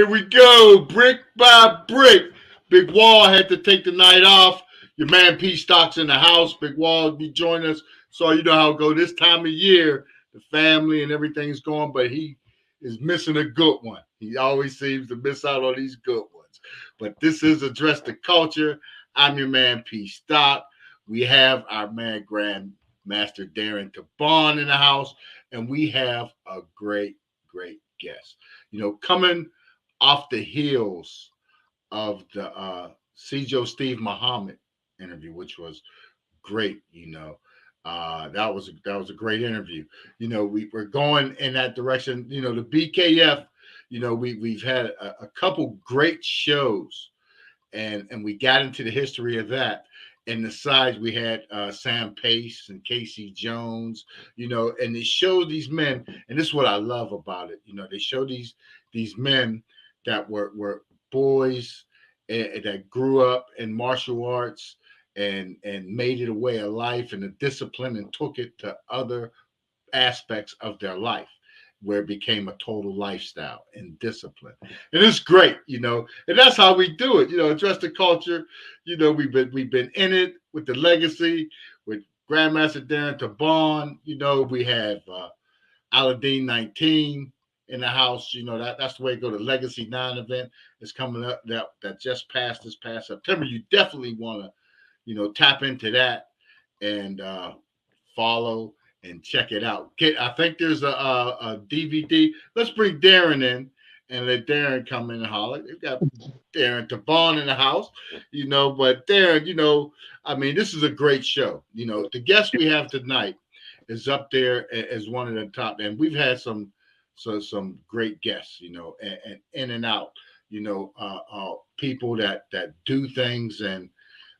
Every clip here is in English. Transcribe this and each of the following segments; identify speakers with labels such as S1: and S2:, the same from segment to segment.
S1: Here we go, brick by brick. Big Wall had to take the night off. Your man PStock's in the house. Big Wall be joining us. So you know how it go this time of year. The family and everything's going, but he is missing a good one. He always seems to miss out on these good ones. But this is Address the Culture. I'm your man PStock. We have our man Grandmaster Darren Tibon in the house, and we have a great guest. You know, coming off the heels of the Steve Muhammad interview, which was great. You know, that was a great interview. You know, we're going in that direction. You know, the BKF. You know, we've had a couple great shows, and we got into the history of that. And the sides we had Sam Pace and Casey Jones, you know, and they show these men, and this is what I love about it. You know, they show these men that were boys that grew up in martial arts and made it a way of life and a discipline and took it to other aspects of their life, where it became a total lifestyle and discipline. And it's great, you know, and that's how we do it. You know, Address the Culture. You know, we've been in it with the legacy, with Grandmaster Darren Tibon. You know, we have Aladdin 19 in the house. You know, that's the way to go. The Legacy 9 event is coming up that just passed this past September. You definitely want to, you know, tap into that and follow and check it out. I think there's a DVD. Let's bring Darren in and let Darren come in and holler. We've got Darren Tibon in the house, you know, but Darren, you know, I mean, this is a great show. You know, the guest we have tonight is up there as one of the top, and we've had some great guests, you know, and in and out, you know, people that do things in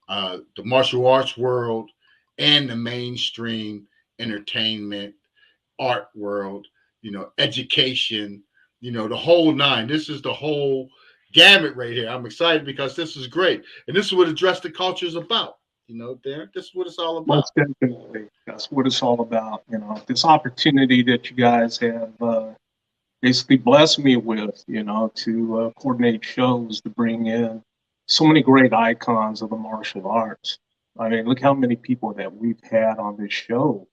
S1: the martial arts world and the mainstream entertainment, art world, you know, education, you know, the whole nine. This is the whole gamut right here. I'm excited because this is great. And this is what Address the Culture is about. You know, Darren, this is what it's all about.
S2: Most definitely. That's what it's all about. You know, this opportunity that you guys have basically blessed me with, you know, to coordinate shows to bring in so many great icons of the martial arts. I mean, look how many people that we've had on this show.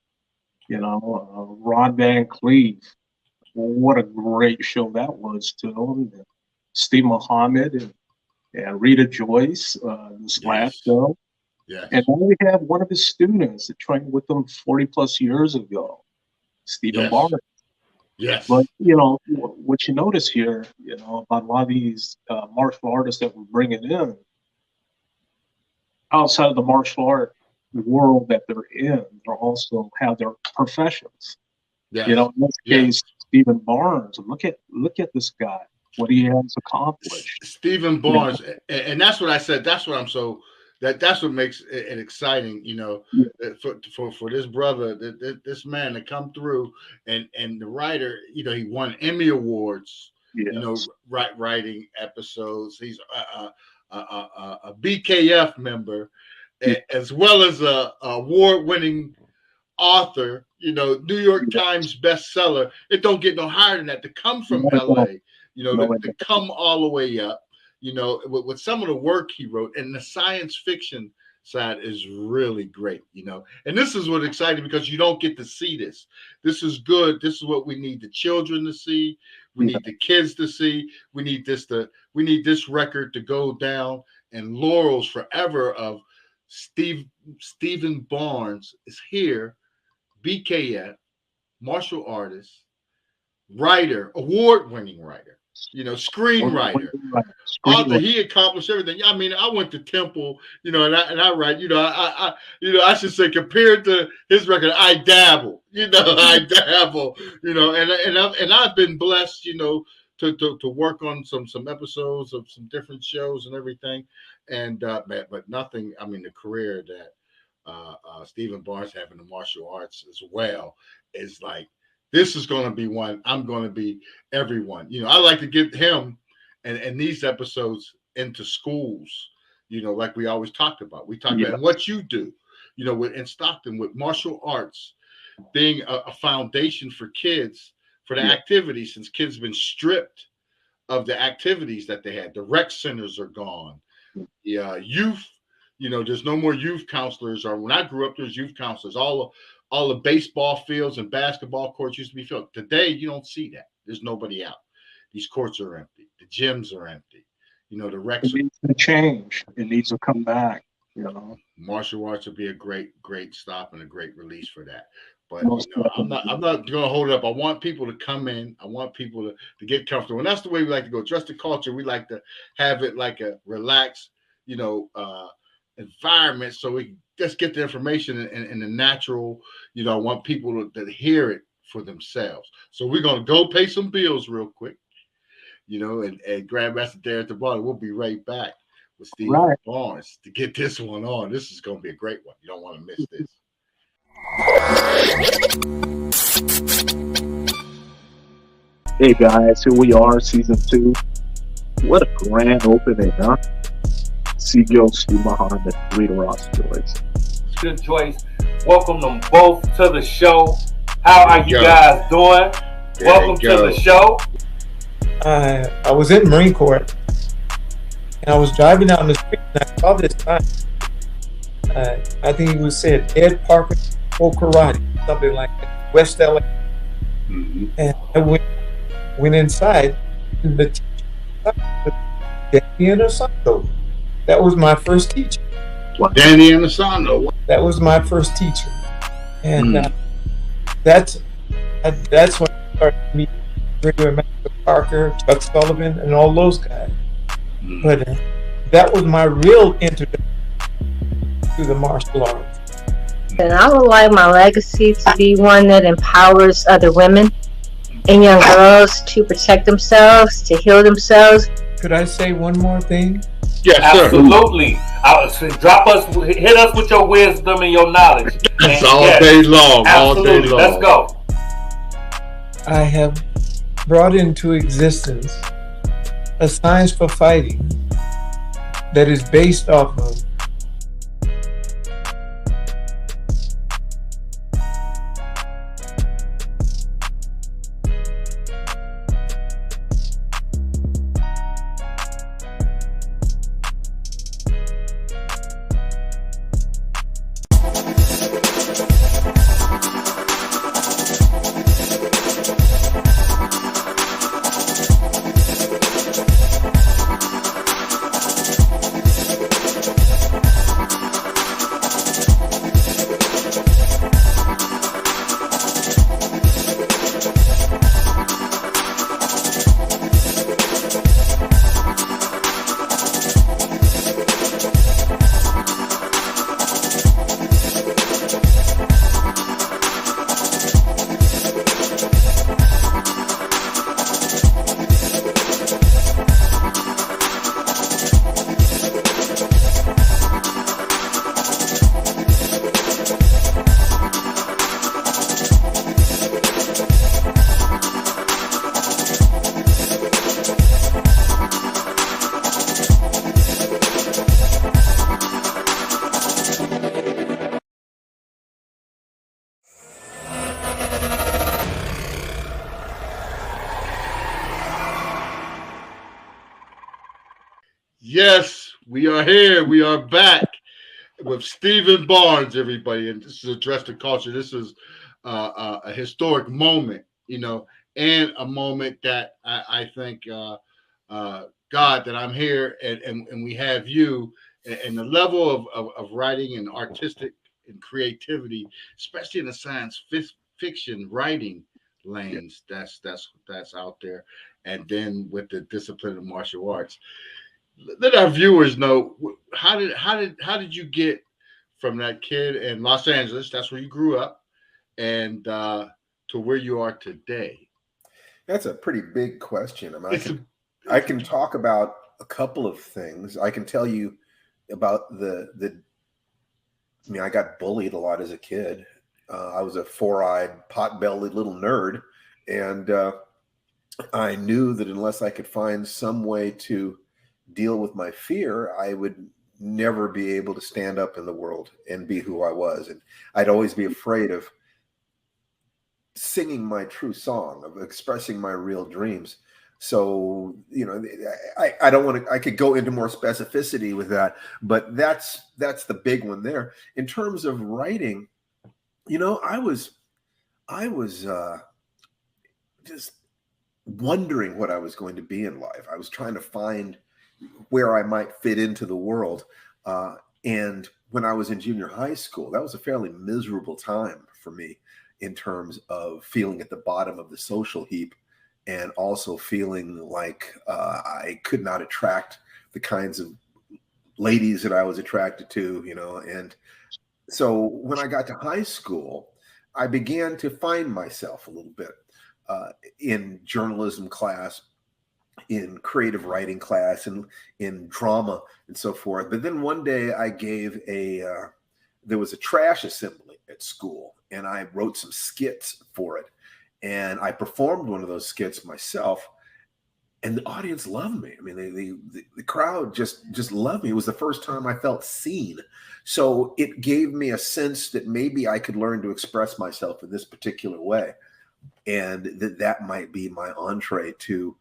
S2: You know, Ron Van Cleef. What a great show that was to him. Steve Muhammad and Rita Joyce, this last show.
S1: Yes.
S2: And then we have one of his students that trained with him 40 plus years ago, Stephen Barnes.
S1: Yes.
S2: But, you know, what you notice here, you know, about a lot of these martial artists that we're bringing in, outside of the martial art world that they're in, they also have their professions.
S1: Yes.
S2: You know, in this case, Stephen Barnes. Look at this guy, what he has accomplished.
S1: Stephen Barnes, and that's what I said. That's what I'm so that's what makes it exciting. You know, for this brother, this man to come through, and the writer. You know, he won Emmy Awards.
S2: Yes.
S1: You know, writing episodes. He's a BKF member, as well as a award-winning author, you know, New York Times bestseller. It don't get no higher than that. To come from LA, you know, to come all the way up, you know, with some of the work he wrote, and the science fiction side is really great, you know. And this is what's exciting because you don't get to see this. This is good. This is what we need the children to see. We need the kids to see. We need this record to go down and laurels forever of Stephen Barnes is here. BKF, martial artist, writer, award-winning writer, you know, screenwriter, author. He accomplished everything. I mean, I went to Temple, you know, and I write, you know, I should say compared to his record, I dabble, you know, you know, and I've been blessed, you know, to work on some episodes of some different shows and everything, and but nothing. I mean, the career that Stephen Barnes having the martial arts as well is like, this is going to be one. I'm going to be everyone. You know, I like to get him and these episodes into schools, you know, like we always talked about. We talked about what you do, you know, in Stockton with martial arts being a foundation for kids, for the activity, since kids have been stripped of the activities that they had. The rec centers are gone. Yeah, youth. There's no more youth counselors. Or when I grew up, there's youth counselors. All the baseball fields and basketball courts used to be filled. Today, you don't see that. There's nobody out. These courts are empty. The gyms are empty. The recs.
S2: It needs to change. It needs to come back.
S1: Martial arts would be a great stop and a great release for that. But I'm not going to hold it up. I want people to come in. I want people to get comfortable, and that's the way we like to go. Dress the culture. We like to have it like a relaxed, environment, so we just get the information in the natural. I want people to hear it for themselves. So we're going to go pay some bills real quick, and Grandmaster Darren at the bottom. We'll be right back with Steve Barnes to get this one on. This is going to be a great one. You don't want to miss this.
S3: Hey guys, here we are, season 2. What a grand opening, huh? Seagull, Stu Mahan, and Rita Ross Joyce.
S4: Good choice. Welcome them both to the show. How are you guys doing? Welcome to the show.
S5: I was in Marine Corps, and I was driving down the street, and I saw this sign. I think it was said Ed Parker for karate, something like that, West LA.
S1: Mm-hmm.
S5: And I went inside, and the teacher, Danny Inosanto. That was my first teacher.
S1: Danny Inosanto.
S5: That was my first teacher, and that's when I started meeting Master Parker, Chuck Sullivan, and all those guys.
S1: Mm-hmm.
S5: But that was my real introduction to the martial arts.
S6: And I would like my legacy to be one that empowers other women and young girls to protect themselves, to heal themselves.
S5: Could I say one more thing?
S1: Yes,
S4: absolutely. Hit us with your wisdom and your knowledge.
S1: It's all day long.
S4: Absolutely.
S1: All day long.
S4: Let's go.
S5: I have brought into existence a science for fighting that is based off of
S1: Yes, we are here. We are back with Stephen Barnes, everybody. And this is Address the Culture. This is a historic moment, and a moment that I thank God that I'm here and we have you, and the level of writing and artistic and creativity, especially in the science fiction writing lanes that's out there, and then with the discipline of martial arts. Let our viewers know how did you get from that kid in Los Angeles, that's where you grew up, and to where you are today?
S7: That's a pretty big question. I mean, I can talk about a couple of things. I can tell you about I mean, I got bullied a lot as a kid. I was a four-eyed, pot-bellied little nerd, and I knew that unless I could find some way to deal with my fear, I would never be able to stand up in the world and be who I was. And I'd always be afraid of singing my true song, of expressing my real dreams. So, you know, I don't want to, I could go into more specificity with that, but that's the big one there. In terms of writing, you know, I was just wondering what I was going to be in life. I was trying to find where I might fit into the world. And when I was in junior high school, that was a fairly miserable time for me in terms of feeling at the bottom of the social heap, and also feeling like I could not attract the kinds of ladies that I was attracted to, you know. And so when I got to high school, I began to find myself a little bit in journalism class, in creative writing class, and in drama and so forth. But then one day I gave there was a trash assembly at school, and I wrote some skits for it. And I performed one of those skits myself, and the audience loved me. I mean, the crowd just loved me. It was the first time I felt seen. So it gave me a sense that maybe I could learn to express myself in this particular way, and that might be my entree to,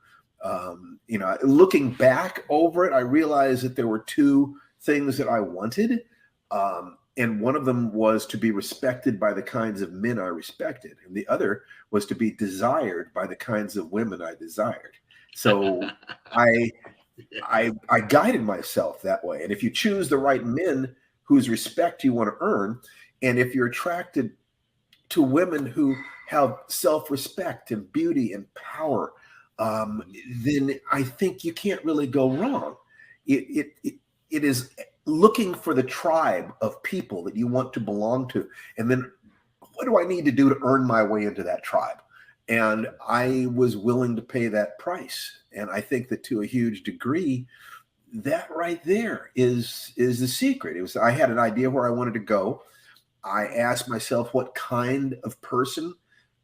S7: you know, looking back over it, I realized that there were two things that I wanted. And one of them was to be respected by the kinds of men I respected, and the other was to be desired by the kinds of women I desired. So I guided myself that way. And if you choose the right men whose respect you want to earn, and if you're attracted to women who have self-respect and beauty and power, then I think you can't really go wrong. It is looking for the tribe of people that you want to belong to, and then what do I need to do to earn my way into that tribe? And I was willing to pay that price. And I think that to a huge degree, that right there is the secret. I had an idea where I wanted to go. I asked myself what kind of person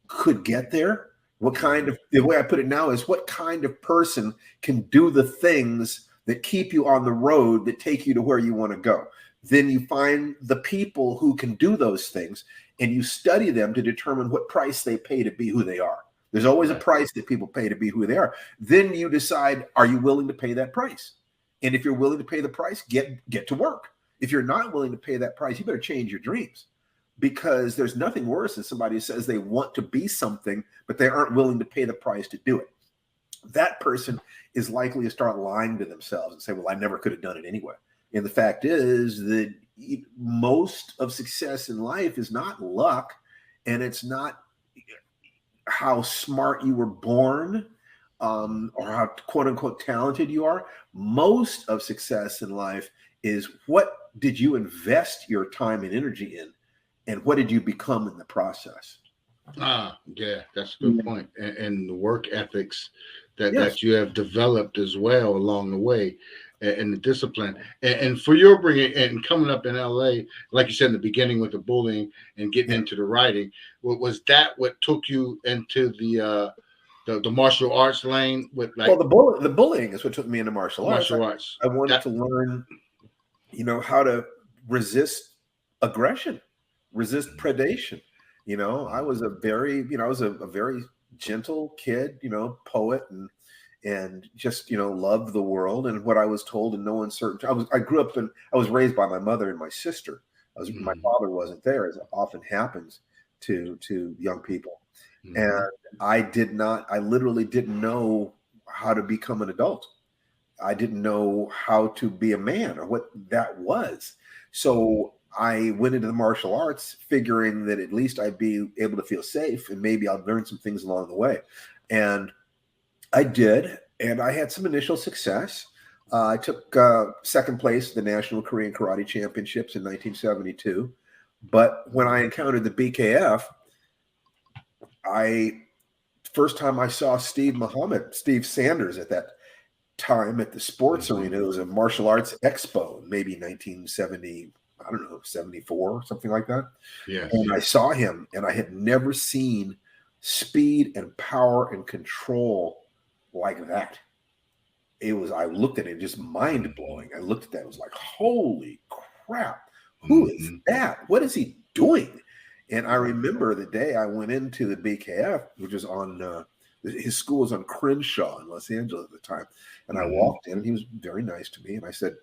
S7: could get there. The way I put it now is, what kind of person can do the things that keep you on the road, that take you to where you want to go? Then you find the people who can do those things, and you study them to determine what price they pay to be who they are. There's always a price that people pay to be who they are. Then you decide, are you willing to pay that price? And if you're willing to pay the price, get to work. If you're not willing to pay that price, you better change your dreams, because there's nothing worse than somebody who says they want to be something, but they aren't willing to pay the price to do it. That person is likely to start lying to themselves and say, well, I never could have done it anyway. And the fact is that most of success in life is not luck, and it's not how smart you were born, or how quote unquote talented you are. Most of success in life is, what did you invest your time and energy in, and what did you become in the process?
S1: Yeah, that's a good point. And the work ethics that you have developed as well along the way, and the discipline. And for your bringing and coming up in LA, like you said in the beginning with the bullying and getting into the writing, was that what took you into the martial arts lane? With like,
S7: well, the bullying is what took me into martial arts. I wanted to learn, you know, how to resist aggression, resist predation. You know, I was a very gentle kid, you know, poet, and just, you know, loved the world and what I was told in no uncertain. I grew up I was raised by my mother and my sister. My father wasn't there, as it often happens to young people. And I literally didn't know how to become an adult. I didn't know how to be a man or what that was. So I went into the martial arts figuring that at least I'd be able to feel safe, and maybe I'd learn some things along the way. And I did, and I had some initial success. I took second place at the National Korean Karate Championships in 1972. But when I encountered the BKF, first time I saw Steve Sanders at that time at the sports arena. It was a martial arts expo, maybe 1970. I don't know, 74, something like that. Yeah. And I saw him, and I had never seen speed and power and control like that. I looked at it, just mind blowing. I looked at that, it was like, holy crap, who is that? What is he doing? And I remember the day I went into the BKF, which was on his school was on Crenshaw in Los Angeles at the time. And I walked in, and he was very nice to me. And I said,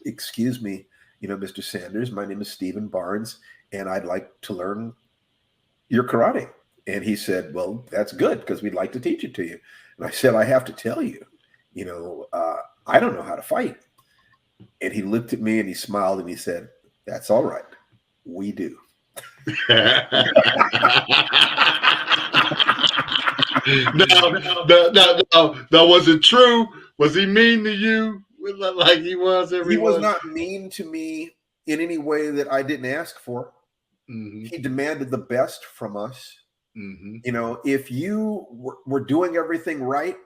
S7: "Excuse me, Mr. Sanders, my name is Stephen Barnes, and I'd like to learn your karate." And he said, "Well, that's good, because we'd like to teach it to you." And I said, "I have to tell you, I don't know how to fight." And he looked at me and he smiled and he said, "That's all right. We do."
S1: No, was it true? Was he mean to you like he was everyone?
S7: He was not mean to me in any way that I didn't ask for. He demanded the best from us. If you were doing everything right,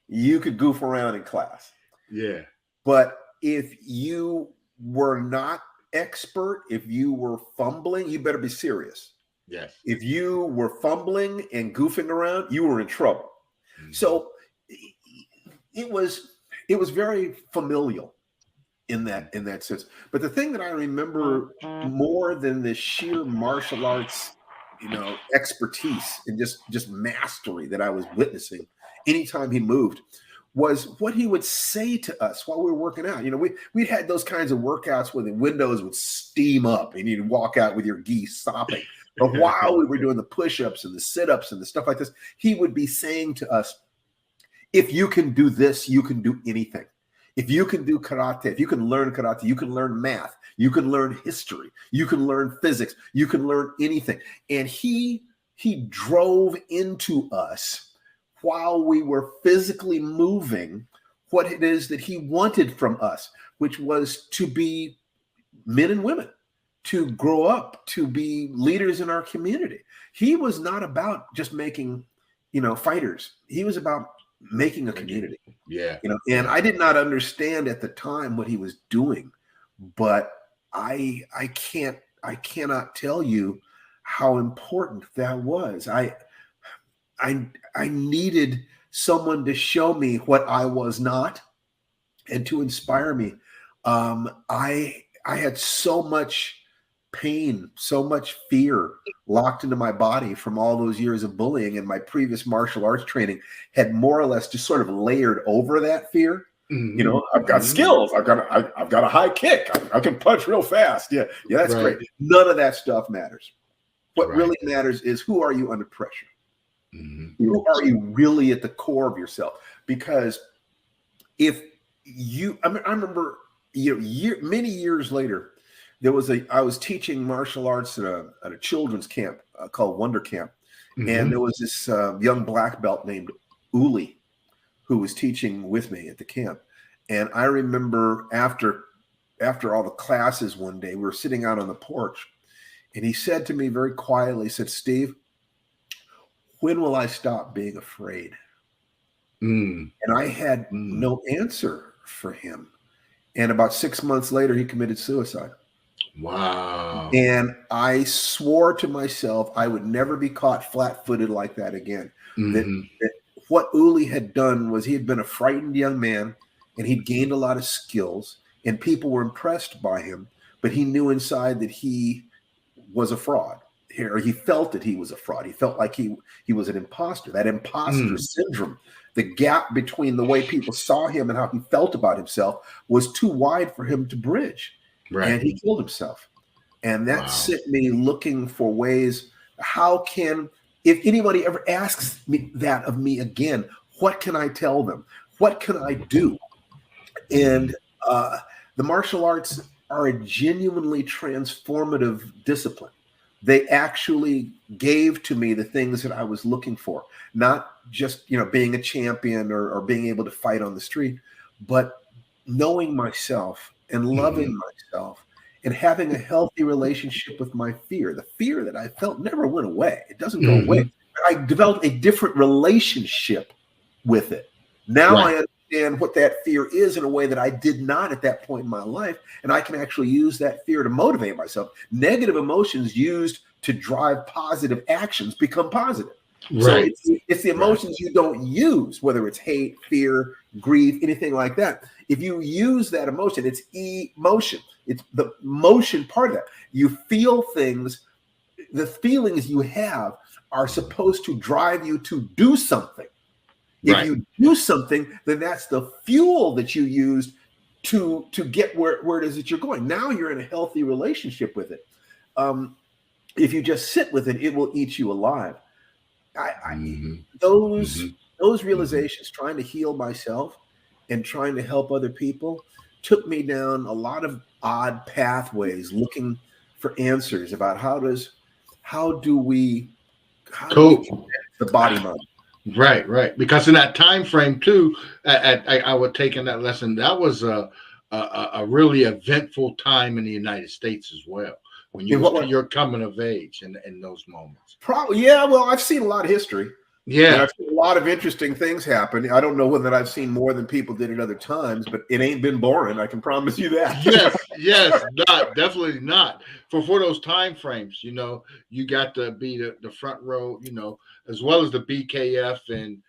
S7: you could goof around in class.
S1: Yeah.
S7: But if you were not expert, if you were fumbling, you better be serious.
S1: Yes.
S7: If you were fumbling and goofing around, you were in trouble. So it was very familial in that sense. But the thing that I remember more than the sheer martial arts, expertise and just mastery that I was witnessing anytime he moved, was what he would say to us while we were working out. We'd had those kinds of workouts where the windows would steam up and you'd walk out with your gi sopping. But while we were doing the push-ups and the sit-ups and the stuff like this, he would be saying to us, if you can do this, you can do anything. If you can do karate, if you can learn karate, you can learn math, you can learn history, you can learn physics, you can learn anything. And he drove into us while we were physically moving what it is that he wanted from us, which was to be men and women, to grow up, to be leaders in our community. He was not about just making, fighters. He was about making a community.
S1: Yeah.
S7: And I did not understand at the time what he was doing, but I cannot tell you how important that was. I needed someone to show me what I was not and to inspire me. I had so much pain, so much fear locked into my body from all those years of bullying, and my previous martial arts training had more or less just sort of layered over that fear. I've got skills. I've got a high kick. I can punch real fast. Yeah, that's great. None of that stuff matters. What really matters is, who are you under pressure? Who are you really at the core of yourself? Because if you, I remember, many years later, I was teaching martial arts at a children's camp called Wonder Camp. And there was this young black belt named Uli who was teaching with me at the camp. And I remember after all the classes one day, we were sitting out on the porch, and he said to me very quietly, he said, "Steve, when will I stop being afraid?" And I had no answer for him. And about 6 months later, he committed suicide.
S1: Wow.
S7: And I swore to myself I would never be caught flat-footed like that again. That what Uli had done was, he had been a frightened young man, and he'd gained a lot of skills, and people were impressed by him, but he knew inside that he was a fraud. Or he felt that he was a fraud. He felt like he was an imposter. That imposter syndrome, the gap between the way people saw him and how he felt about himself, was too wide for him to bridge. And he killed himself. And that sent me looking for ways, if anybody ever asks me that of me again, what can I tell them? What can I do? And the martial arts are a genuinely transformative discipline. They actually gave to me the things that I was looking for, not just, being a champion or being able to fight on the street, but knowing myself and loving myself and having a healthy relationship with my fear. The fear that I felt never went away. It doesn't go away. I developed a different relationship with it. Now I understand what that fear is in a way that I did not at that point in my life. And I can actually use that fear to motivate myself. Negative emotions used to drive positive actions become positive. So it's the emotions you don't use, whether it's hate, fear, grief, anything like that. If you use that emotion, it's emotion. It's the motion part of that. You feel things, the feelings you have are supposed to drive you to do something. If you do something, then that's the fuel that you use to get where it is that you're going. Now you're in a healthy relationship with it. If you just sit with it, it will eat you alive. Those realizations, trying to heal myself and trying to help other people, took me down a lot of odd pathways, looking for answers about how do we connect the body mind.
S1: Right. Because in that time frame too, I would take in that lesson. That was a really eventful time in the United States as well. When you're coming of age in those moments.
S7: Probably, yeah. Well, I've seen a lot of history.
S1: Yeah,
S7: and I've seen a lot of interesting things happen. I don't know whether I've seen more than people did at other times, but it ain't been boring. I can promise you that.
S1: yes, definitely not. For those time frames, you got to be the front row, as well as the BKF and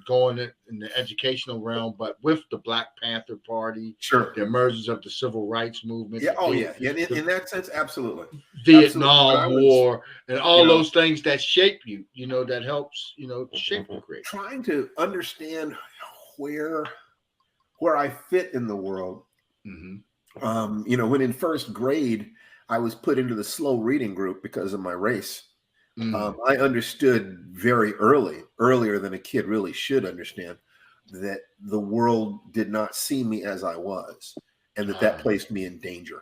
S1: going in the educational realm, but with the Black Panther Party, the emergence of the civil rights movement.
S7: In that sense, absolutely.
S1: Vietnam War and all those things that shape you, that helps, shape the creation.
S7: Trying to understand where I fit in the world. Mm-hmm. When in first grade, I was put into the slow reading group because of my race. I understood very earlier than a kid really should understand, that the world did not see me as I was, and that placed me in danger.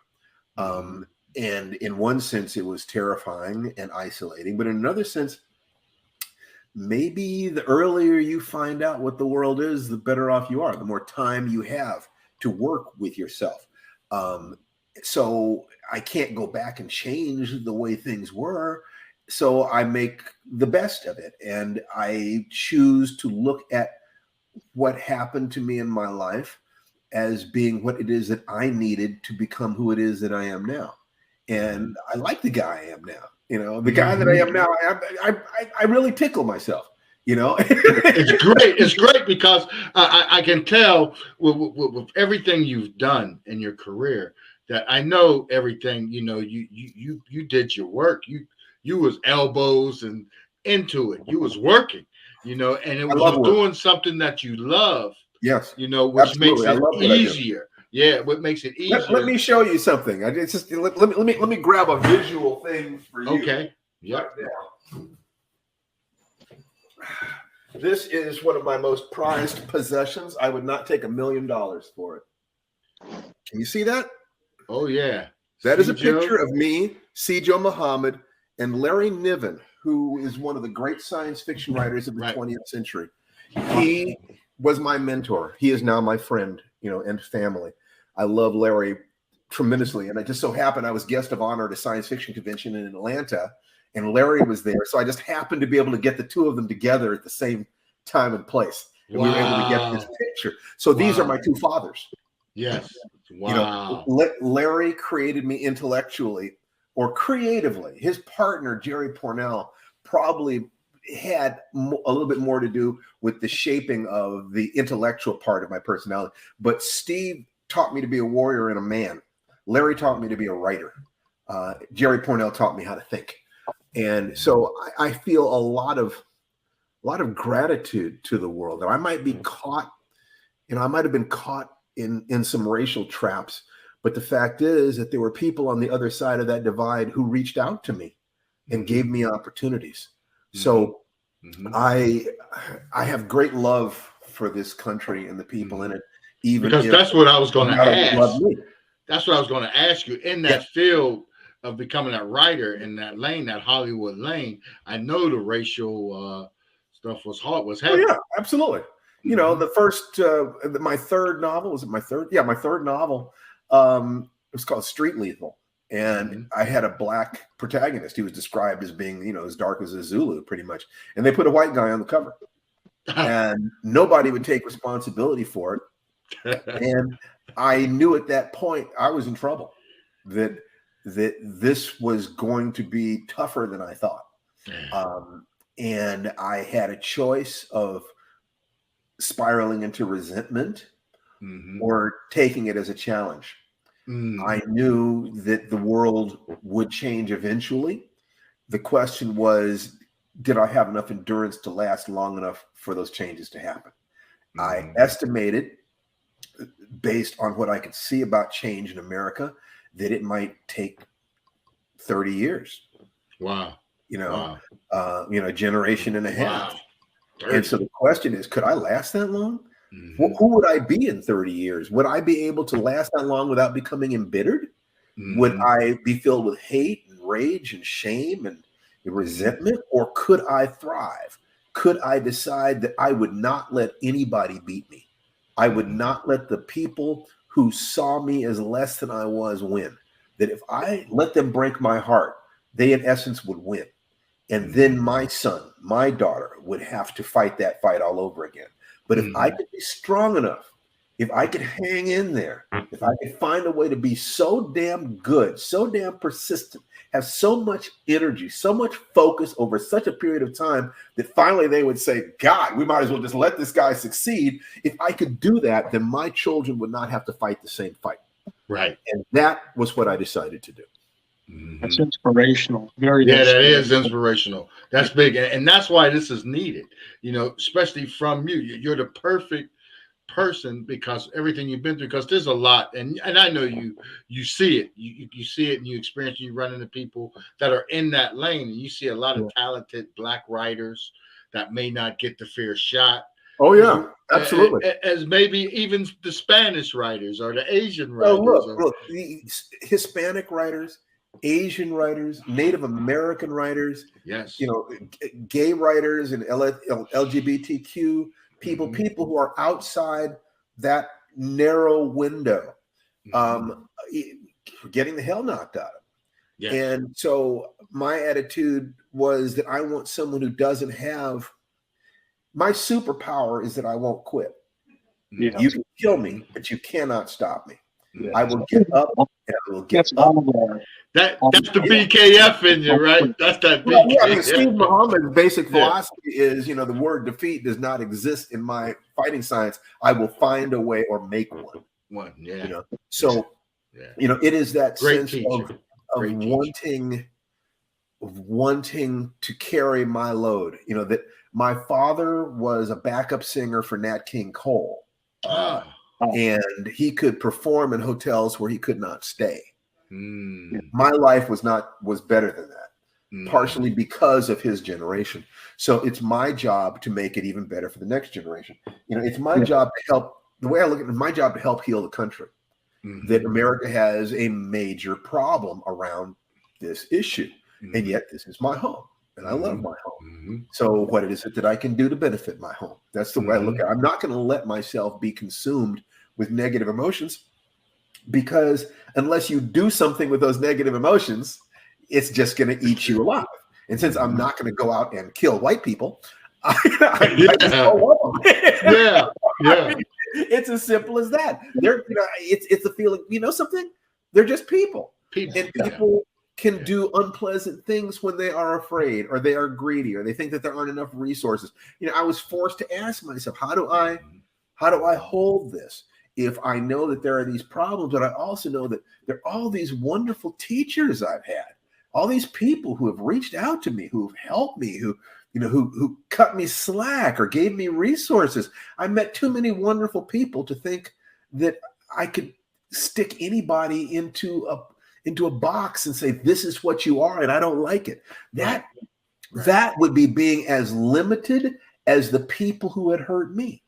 S7: And in one sense, it was terrifying and isolating, but in another sense, maybe the earlier you find out what the world is, the better off you are, the more time you have to work with yourself. So I can't go back and change the way things were. So I make the best of it, and I choose to look at what happened to me in my life as being what it is that I needed to become who it is that I am now. And I like the guy I am now. The guy that I am now, I really tickle myself.
S1: It's great because I can tell with everything you've done in your career that I know everything. You did your work. You was elbows and into it. You was working, and it was doing something that you love.
S7: Yes.
S1: Which
S7: Absolutely.
S1: makes it easier. Yeah, what makes it easier.
S7: Let me show you something. Let me grab a visual thing for you.
S1: Okay. Yep.
S7: Right now. This is one of my most prized possessions. I would not take $1 million for it. Can you see that?
S1: Oh yeah.
S7: That is a picture of me, Joe Muhammad, and Larry Niven, who is one of the great science fiction writers of the 20th century. He was my mentor. He is now my friend, and family. I love Larry tremendously. And I just so happened I was guest of honor at a science fiction convention in Atlanta, and Larry was there. So I just happened to be able to get the two of them together at the same time and place. And we were able to get this picture. So these are my two fathers.
S1: Yes. Wow.
S7: Larry created me intellectually or creatively. His partner, Jerry Pournelle, probably had a little bit more to do with the shaping of the intellectual part of my personality. But Steve taught me to be a warrior and a man. Larry taught me to be a writer. Jerry Pournelle taught me how to think. And so I feel a lot of gratitude to the world. And I might be caught, I might have been caught in some racial traps. But the fact is that there were people on the other side of that divide who reached out to me and gave me opportunities. So I have great love for this country and the people in it. Even
S1: because that's what I was going to ask. That's what I was going to ask you. In that field of becoming a writer in that lane, that Hollywood lane, I know the racial stuff was heavy.
S7: Oh, yeah, absolutely. The first, my third novel, was it my third? Yeah, my third novel. It was called Street Lethal, and I had a black protagonist. He was described as being, as dark as a Zulu, pretty much. And they put a white guy on the cover, and nobody would take responsibility for it. And I knew at that point I was in trouble. That this was going to be tougher than I thought, and I had a choice of spiraling into resentment or taking it as a challenge. I knew that the world would change eventually, the question was, did I have enough endurance to last long enough for those changes to happen? I estimated, based on what I could see about change in America, that it might take 30 years.
S1: Wow.
S7: A generation and a half.
S1: Wow.
S7: And so the question is, could I last that long? Who would I be in 30 years? Would I be able to last that long without becoming embittered? Would I be filled with hate and rage and shame and resentment? Or could I thrive? Could I decide that I would not let anybody beat me? I would not let the people who saw me as less than I was win. That if I let them break my heart, they in essence would win. And then my son, my daughter would have to fight that fight all over again. But if I could be strong enough, if I could hang in there, if I could find a way to be so damn good, so damn persistent, have so much energy, so much focus over such a period of time that finally they would say, God, we might as well just let this guy succeed. If I could do that, then my children would not have to fight the same fight.
S1: Right.
S7: And that was what I decided to do.
S2: That's inspirational. Very
S1: that is inspirational. That's big. And that's why this is needed, especially from you. You're the perfect person because everything you've been through, because there's a lot. And I know you see it. You see it and you experience it. You run into people that are in that lane, and you see a lot of talented Black writers that may not get the fair shot.
S7: Oh, yeah, absolutely.
S1: As maybe even the Spanish writers or the Asian writers.
S7: Look, the Hispanic writers, Asian writers, Native American writers,
S1: yes,
S7: gay writers and LGBTQ people, people who are outside that narrow window, getting the hell knocked out of them.
S1: Yes.
S7: And so my attitude was that I want someone who doesn't have, my superpower is that I won't quit.
S2: Yeah.
S7: You can kill me, but you cannot stop me.
S2: Yeah.
S7: I will get up and I will get up.
S1: That's the BKF in you, right? That's that BKF.
S7: Yeah, Steve Muhammad's basic philosophy is, the word defeat does not exist in my fighting science. I will find a way or make one.
S1: Yeah.
S7: So, it is that
S1: great
S7: sense of wanting to carry my load. That my father was a backup singer for Nat King Cole. And he could perform in hotels where he could not stay. My life was better than that, partially because of his generation. So it's my job to make it even better for the next generation. It's my job to help. The way I look at it, it's my job to help heal the country. That America has a major problem around this issue, and yet this is my home. And I love my home. So what is it that I can do to benefit my home? That's the way I look at it. I'm not going to let myself be consumed with negative emotions, because unless you do something with those negative emotions, it's just going to eat you alive. And since I'm not going to go out and kill white people, I just don't want them. Yeah. It's as simple as that. It's a feeling, something? They're just people. And people can do unpleasant things when they are afraid or they are greedy or they think that there aren't enough resources. I was forced to ask myself, how do I hold this if I know that there are these problems, but I also know that there are all these wonderful teachers I've had, all these people who have reached out to me, who have helped me, who cut me slack or gave me resources. I met too many wonderful people to think that I could stick anybody into a box and say, this is what you are, and I don't like it. That would be being as limited as the people who had hurt me.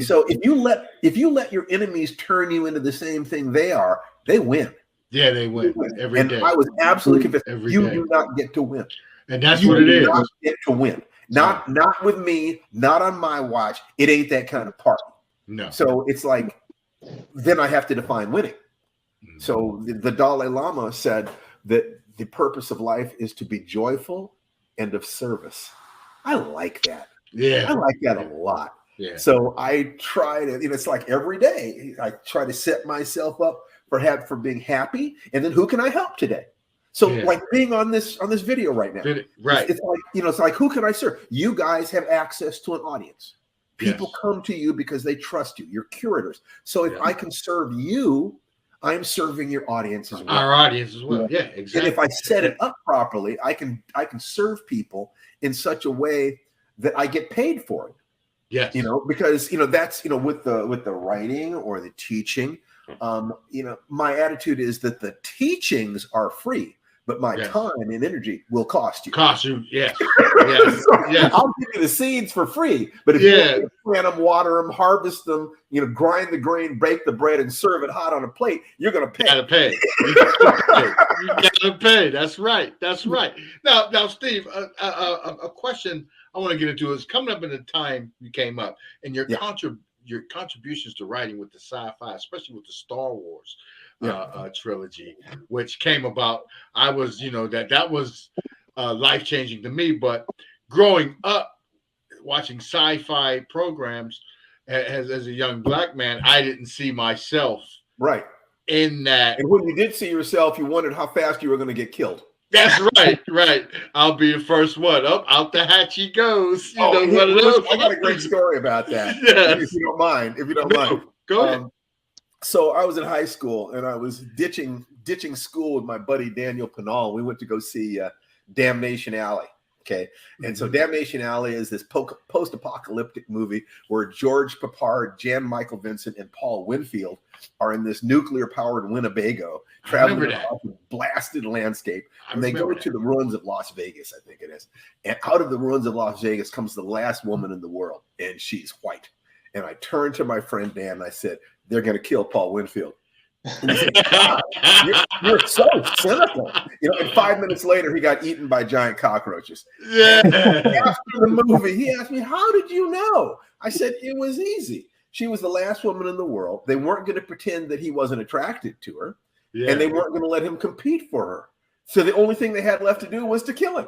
S7: So if you let your enemies turn you into the same thing they are, they win. Yeah, they win every day. I was absolutely convinced you do not get to win. And that's what it is. You do not get to win. Not with me, not on my watch. It ain't that kind of party. No. So it's like, then I have to define winning. So the Dalai Lama said that the purpose of life is to be joyful and of service. I like that. Yeah. I like that a lot. Yeah. So I try to, it's like every day I try to set myself up for being happy. And then who can I help today? So like being on this video right now, right? It's like, it's like, who can I serve? You guys have access to an audience. People come to you because they trust you. You're curators. So if I can serve you, I'm serving your audience as well.
S1: Our audience as well. Yeah, exactly.
S7: And if I set it up properly, I can serve people in such a way that I get paid for it.
S1: Yes.
S7: Because that's with the writing or the teaching, my attitude is that the teachings are free, but my time and energy will cost you.
S1: Yes.
S7: Yes. I'll give you the seeds for free, but if you plant them, water them, harvest them, grind the grain, bake the bread, and serve it hot on a plate, you're going to pay.
S1: You gotta pay. That's right. Now, Steve, a question I want to get into is coming up in the time you came up and your contributions to writing with the sci-fi, especially with the Star Wars trilogy, which came about. I was, that was life-changing to me. But growing up, watching sci-fi programs as a young black man, I didn't see myself in that.
S7: And when you did see yourself, you wondered how fast you were going to get killed.
S1: That's right. I'll be the first one. Out the hatch he goes.
S7: I got a great story about that.
S1: Yes.
S7: If you don't mind.
S1: Go ahead.
S7: So I was in high school and I was ditching school with my buddy Daniel Pournelle. We went to go see Damnation Alley. Okay. And so Damnation Alley is this post-apocalyptic movie where George Papard, Jan Michael Vincent, and Paul Winfield are in this nuclear-powered Winnebago traveling across a blasted landscape. And they go to the ruins of Las Vegas, I think it is. And out of the ruins of Las Vegas comes the last woman in the world, and she's white. And I turned to my friend Dan and I said, they're going to kill Paul Winfield. And he said, God, you're so cynical. And 5 minutes later, he got eaten by giant cockroaches.
S1: Yeah.
S7: After the movie, he asked me, how did you know? I said, it was easy. She was the last woman in the world. They weren't going to pretend that he wasn't attracted to her, and they weren't going to let him compete for her. So the only thing they had left to do was to kill him.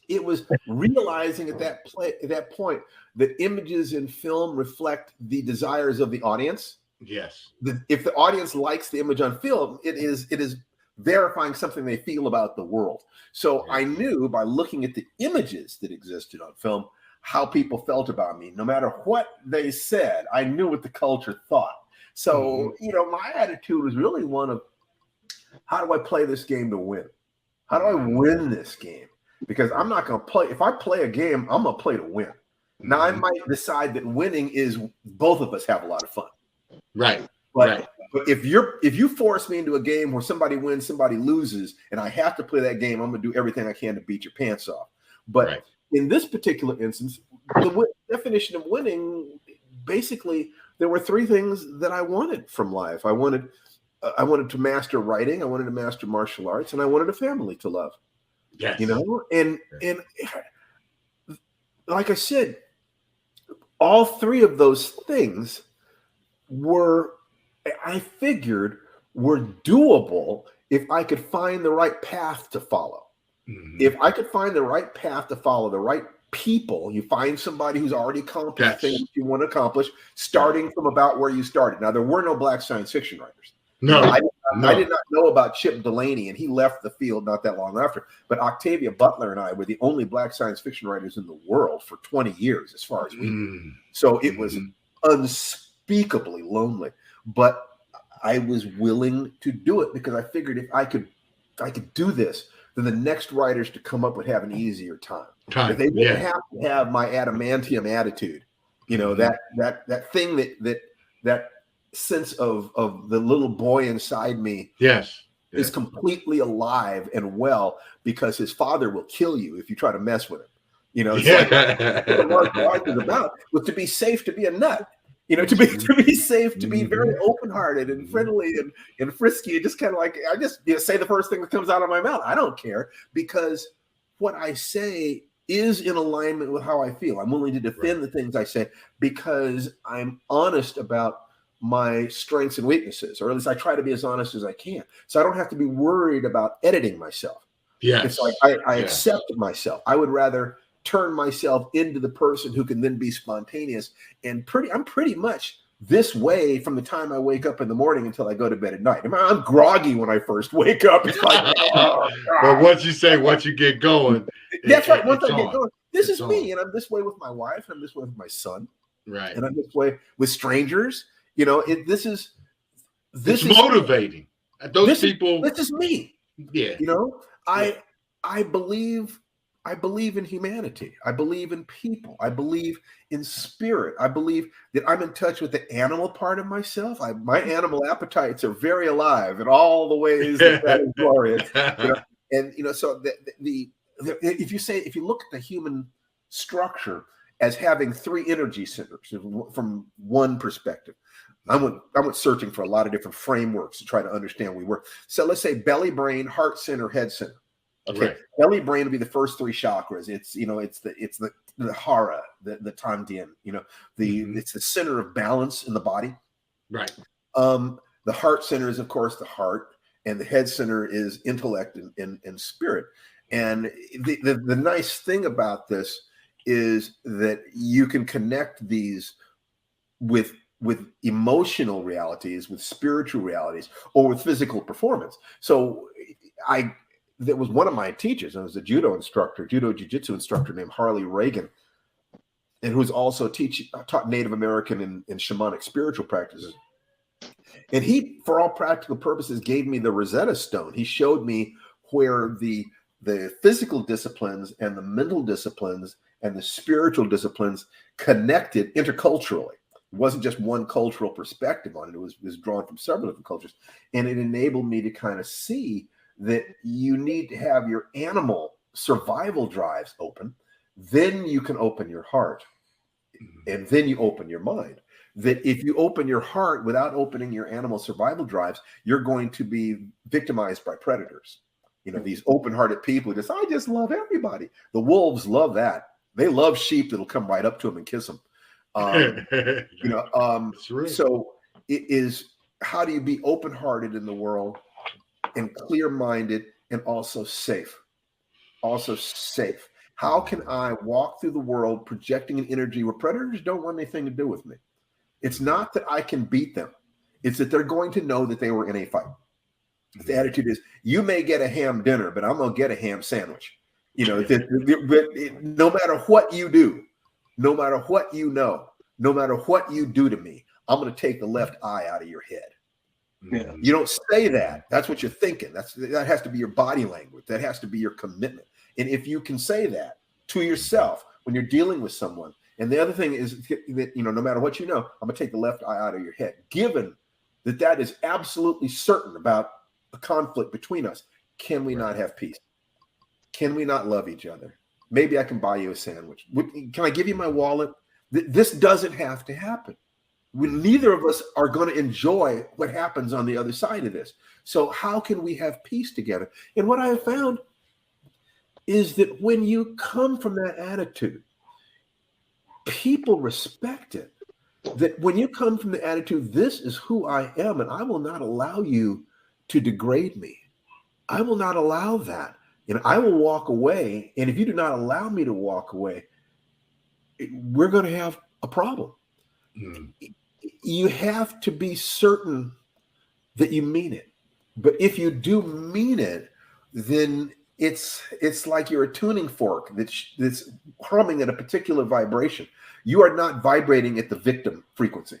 S7: It was realizing at that point that images in film reflect the desires of the audience.
S1: Yes.
S7: If the audience likes the image on film, it is verifying something they feel about the world. So I knew by looking at the images that existed on film how people felt about me. No matter what they said, I knew what the culture thought. So, my attitude was really one of, how do I play this game to win? How do I win this game? Because I'm not going to play. If I play a game, I'm going to play to win. Now, I might decide that winning is both of us have a lot of fun.
S1: Right.
S7: But if you force me into a game where somebody wins, somebody loses, and I have to play that game, I'm going to do everything I can to beat your pants off. But in this particular instance, the definition of winning, basically, there were three things that I wanted from life. I wanted to master writing, I wanted to master martial arts, and I wanted a family to love.
S1: Yes.
S7: And like I said, all three of those things I figured were doable if I could find the right path to follow. Mm-hmm. If I could find the right path to follow, the right people, you find somebody who's already accomplished things you want to accomplish, starting from about where you started. Now, there were no black science fiction writers.
S1: No.
S7: I did not know about Chip Delaney, and he left the field not that long after. But Octavia Butler and I were the only black science fiction writers in the world for 20 years, as far as we knew. So it was unspeakably lonely. But I was willing to do it because I figured if I could do this, then the next writers to come up would have an easier time. If they didn't have to have my adamantium attitude, that thing that sense of the little boy inside me is completely alive and well, because his father will kill you if you try to mess with him. What martial arts is about was to be safe, to be a nut. To be safe, to be very open-hearted and friendly and frisky, and just kind of like, I just say the first thing that comes out of my mouth. I don't care, because what I say is in alignment with how I feel. I'm willing to defend the things I say because I'm honest about my strengths and weaknesses, or at least I try to be as honest as I can. So I don't have to be worried about editing myself. It's like I accept myself. I would rather turn myself into the person who can then be spontaneous, and I'm pretty much this way from the time I wake up in the morning until I go to bed at night. I'm groggy when I first wake up. It's like,
S1: but once you get going,
S7: that's right. Once I get going, this is me, and I'm this way with my wife, and I'm this way with my son.
S1: Right.
S7: And I'm this way with strangers. You know, this is
S1: motivating. Those people.
S7: This is me.
S1: Yeah.
S7: You know, I believe in humanity. I believe in people. I believe in spirit. I believe that I'm in touch with the animal part of myself. My animal appetites are very alive in all the ways that is glorious. You know? And you know, so if you look at the human structure as having 3 energy centers from one perspective, I went searching for a lot of different frameworks to try to understand where we work. So let's say belly, brain, heart center, head center. Okay, right. Belly, brain will be the first 3 chakras. It's the hara, the tandien. You know, it's the center of balance in the body.
S1: Right.
S7: The heart center is, of course, the heart, and the head center is intellect and spirit. And the nice thing about this is that you can connect these with emotional realities, with spiritual realities, or with physical performance. So that was one of my teachers. I was a judo jiu-jitsu instructor named Harley Reagan, and who was also taught Native American and shamanic spiritual practices. And he, for all practical purposes, gave me the Rosetta Stone. He showed me where the physical disciplines and the mental disciplines and the spiritual disciplines connected interculturally. It wasn't just one cultural perspective on it. It was drawn from several different cultures. And it enabled me to kind of see that you need to have your animal survival drives open. Then you can open your heart. And then you open your mind. That if you open your heart without opening your animal survival drives, you're going to be victimized by predators. You know, these open-hearted people who I just love everybody. The wolves love that. They love sheep that'll come right up to them and kiss them. You know, so it is, how do you be open-hearted in the world and clear-minded and also safe? Also safe. How can I walk through the world projecting an energy where predators don't want anything to do with me? It's not that I can beat them. It's that they're going to know that they were in a fight. The attitude is, you may get a ham dinner, but I'm going to get a ham sandwich. You know, no matter what you do, no matter what you know, no matter what you do to me, I'm going to take the left eye out of your head. Yeah. You don't say that. That's what you're thinking. That has to be your body language. That has to be your commitment. And if you can say that to yourself when you're dealing with someone, and the other thing is that, you know, no matter what you know, I'm going to take the left eye out of your head. Given that is absolutely certain about a conflict between us, can we not have peace? Can we not love each other? Maybe I can buy you a sandwich. Can I give you my wallet? This doesn't have to happen. Neither of us are going to enjoy what happens on the other side of this. So how can we have peace together? And what I have found is that when you come from that attitude, people respect it. That when you come from the attitude, this is who I am, and I will not allow you to degrade me. I will not allow that. And I will walk away. And if you do not allow me to walk away, we're going to have a problem. You have to be certain that you mean it. But if you do mean it, then it's like you're a tuning fork that's humming at a particular vibration. You are not vibrating at the victim frequency.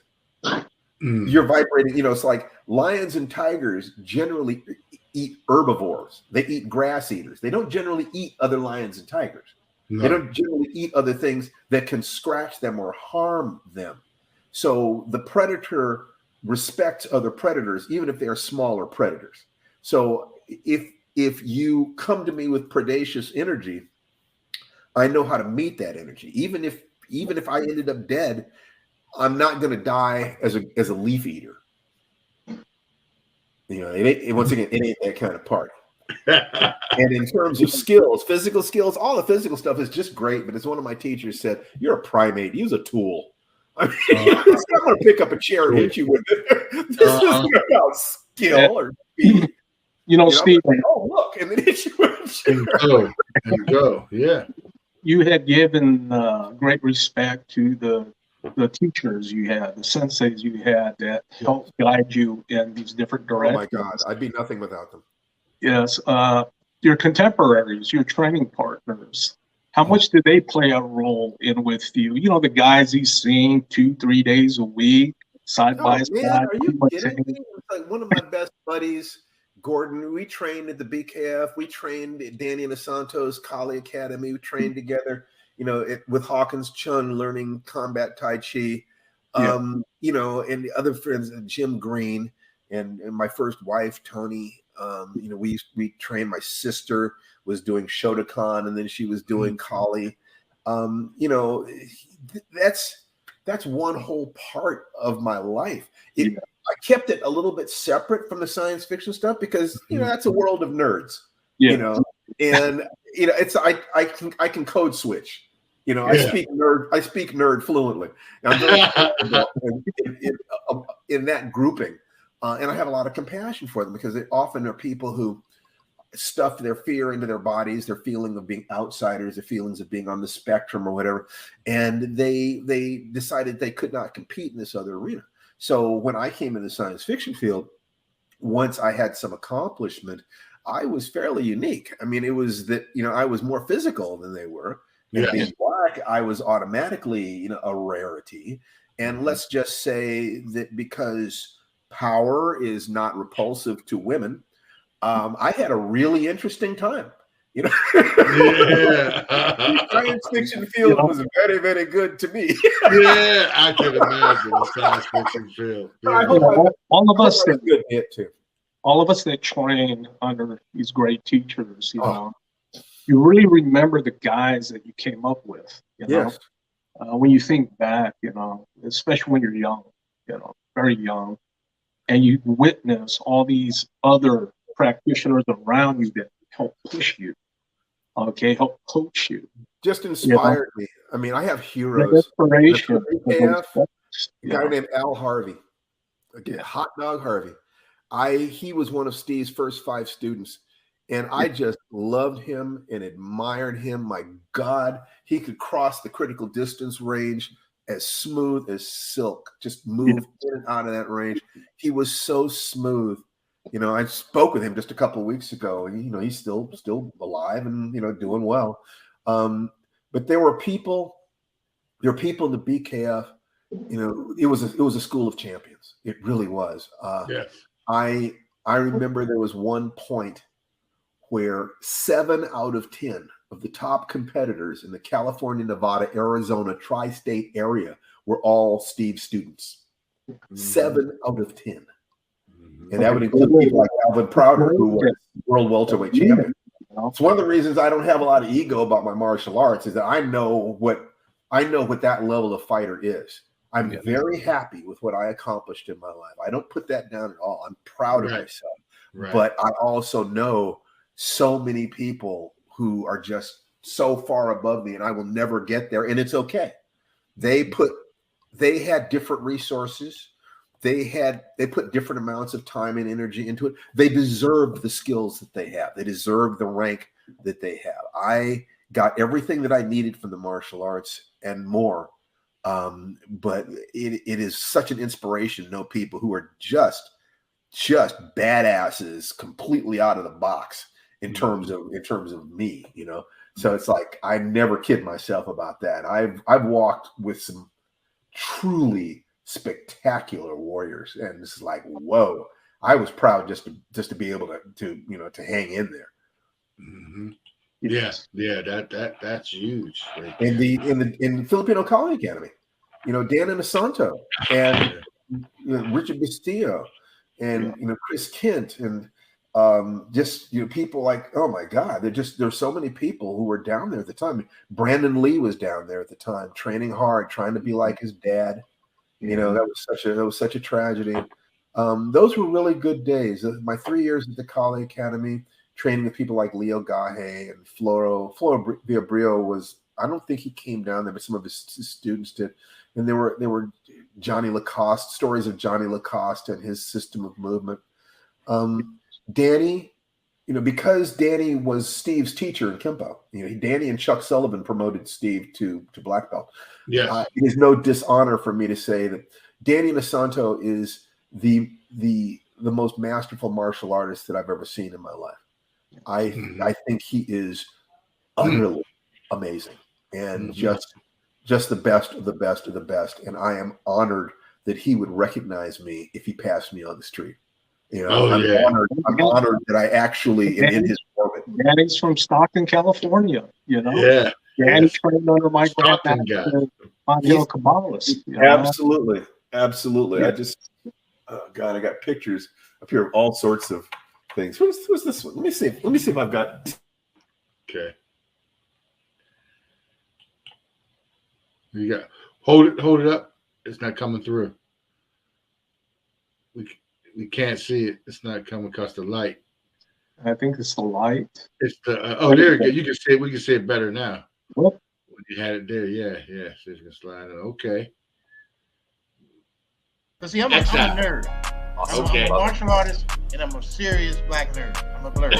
S7: You're vibrating, you know, it's like lions and tigers generally eat herbivores. They eat grass eaters. They don't generally eat other lions and tigers. No. They don't generally eat other things that can scratch them or harm them. So the predator respects other predators, even if they are smaller predators. So if you come to me with predacious energy, I know how to meet that energy. Even if I ended up dead, I'm not going to die as a leaf eater. You know, once again, it ain't that kind of party. And in terms of skills, physical skills, all the physical stuff is just great. But as one of my teachers said, you're a primate. Use a tool. I mean, it's not going to pick up a chair and hit you with it. This isn't about skill or speed.
S2: You know, Steve.
S7: Like, oh, look, and then hit you with a chair.
S1: There you go. Yeah.
S2: You had given great respect to the teachers you had, the senseis you had that helped guide you in these different directions.
S7: Oh my God, I'd be nothing without them.
S2: Yes, your contemporaries, your training partners, How much do they play a role in with you? You know, the guys he's seeing 2-3 days a week, side by
S7: Man,
S2: side.
S7: are you kidding me? It's like one of my best buddies, Gordon. We trained at the BKF. We trained at Danny and Asanto's Kali Academy. We trained together, with Hawkins Chun learning combat Tai Chi. And the other friends, Jim Green and my first wife, Tony. We trained. My sister was doing Shotokan, and then she was doing Kali. That's one whole part of my life. I kept it a little bit separate from the science fiction stuff because that's a world of nerds. And it's I can code switch. I speak nerd fluently. I'm very comfortable in that grouping, and I have a lot of compassion for them because they often are people who stuff their fear into their bodies, their feeling of being outsiders, their feelings of being on the spectrum or whatever, and they decided they could not compete in this other arena. So when I came in the science fiction field, once I had some accomplishment, I was fairly unique. I mean, it was that I was more physical than they were. And being black, I was automatically a rarity. And let's just say that because power is not repulsive to women, I had a really interesting time. The science fiction field was very, very good to me.
S1: I can imagine the science fiction field.
S2: All of us
S7: that good hit too.
S2: All of us that train under these great teachers, you really remember the guys that you came up with.
S7: Yes.
S2: When you think back, especially when you're young, very young, and you witness all these other practitioners around you that help push you, help coach you.
S7: Just inspired me. I mean, I have heroes.
S2: Inspiration.
S7: A guy named Al Harvey, Hot Dog Harvey. He was one of Steve's first 5 students, and I just loved him and admired him. My God, he could cross the critical distance range as smooth as silk, just move in and out of that range. He was so smooth. I spoke with him just a couple of weeks ago, and he's still alive and doing well. But there were people in the BKF. It was a school of champions. It really was. I remember there was one point where 7 out of 10 of the top competitors in the California, Nevada, Arizona tri-state area were all Steve students. 7 out of 10. And that would include people like Alvin Prouder, who was world welterweight champion. It's one of the reasons I don't have a lot of ego about my martial arts is that I know what that level of fighter is. I'm very happy with what I accomplished in my life. I don't put that down at all. I'm proud of myself. But I also know so many people who are just so far above me, and I will never get there. And it's okay. They had different resources. They put different amounts of time and energy into it. They deserved the skills that they have. They deserved the rank that they have. I got everything that I needed from the martial arts and more. But it is such an inspiration to know people who are just badasses, completely out of the box in terms of me. So it's like I never kid myself about that. I've walked with some truly spectacular warriors, and this is like, whoa! I was proud just to be able to hang in there.
S1: Yes, that's huge.
S7: In the Filipino Kali Academy, Dan and Asanto and Richard Castillo and Chris Kent and people like, oh my God, there's so many people who were down there at the time. Brandon Lee was down there at the time, training hard, trying to be like his dad. That was such a tragedy. Those were really good days. My 3 years at the Kali Academy, training with people like Leo Gahe and Floro Viabrio was, I don't think he came down there, but some of his students did. And there were Johnny Lacoste, stories of Johnny Lacoste and his system of movement. Danny, because Danny was Steve's teacher in Kempo, Danny and Chuck Sullivan promoted Steve to black belt. It is no dishonor for me to say that Danny Asanto is the most masterful martial artist that I've ever seen in my life. I think he is utterly amazing, and just the best of the best of the best. And I am honored that he would recognize me if he passed me on the street. You know, I'm honored that I actually am in his orbit.
S2: Danny's from Stockton, California. You know, Danny trained under my grandmaster, Kabbalist.
S7: Absolutely, absolutely. Yeah. I just, oh God, I got pictures up here of all sorts of things. Who's this one? Let me see if I've got.
S1: Okay. You got hold it up. It's not coming through. We can't see it. It's not coming across the light.
S2: I think it's the light.
S1: It's the there you go. You can see it. We can see it better now.
S2: What?
S1: When you had it there, yeah. So you can slide it. Okay.
S8: But see, I'm a nerd.
S1: Okay.
S8: I'm a martial artist, and I'm a serious black nerd. I'm a blur.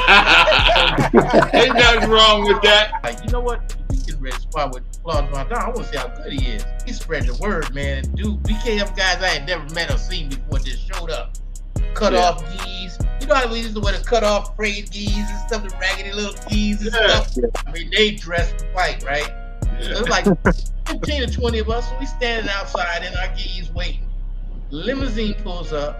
S1: Ain't nothing wrong with that.
S8: Like, you know what? We can respond with Claude Van Damme. I want to see how good he is. He spread the word, man. Dude, BKF guys I had never met or seen before just showed up. Cut off geese. You know how we used to wear the cut off frayed geese and stuff, the raggedy little geese and stuff? I mean, they dressed to fight, right? So it was like 15 or 20 of us. So we standing outside in our geese waiting. Limousine pulls up,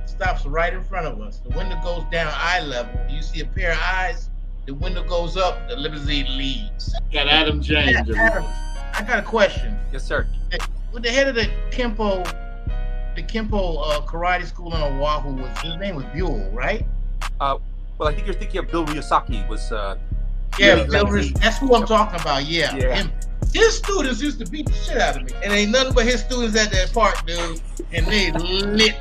S8: stops right in front of us. The window goes down eye level. You see a pair of eyes. The window goes up. The limousine leaves.
S1: Got Adam James.
S8: Adam, I got a question.
S9: Yes, sir.
S8: With the head of the Kempo karate school on Oahu, his name was Buell, right?
S9: Well, I think you're thinking of Bill Ryusaki.
S8: That's who I'm talking about. Yeah. Him. His students used to beat the shit out of me, and ain't nothing but his students at that park, dude. And they lit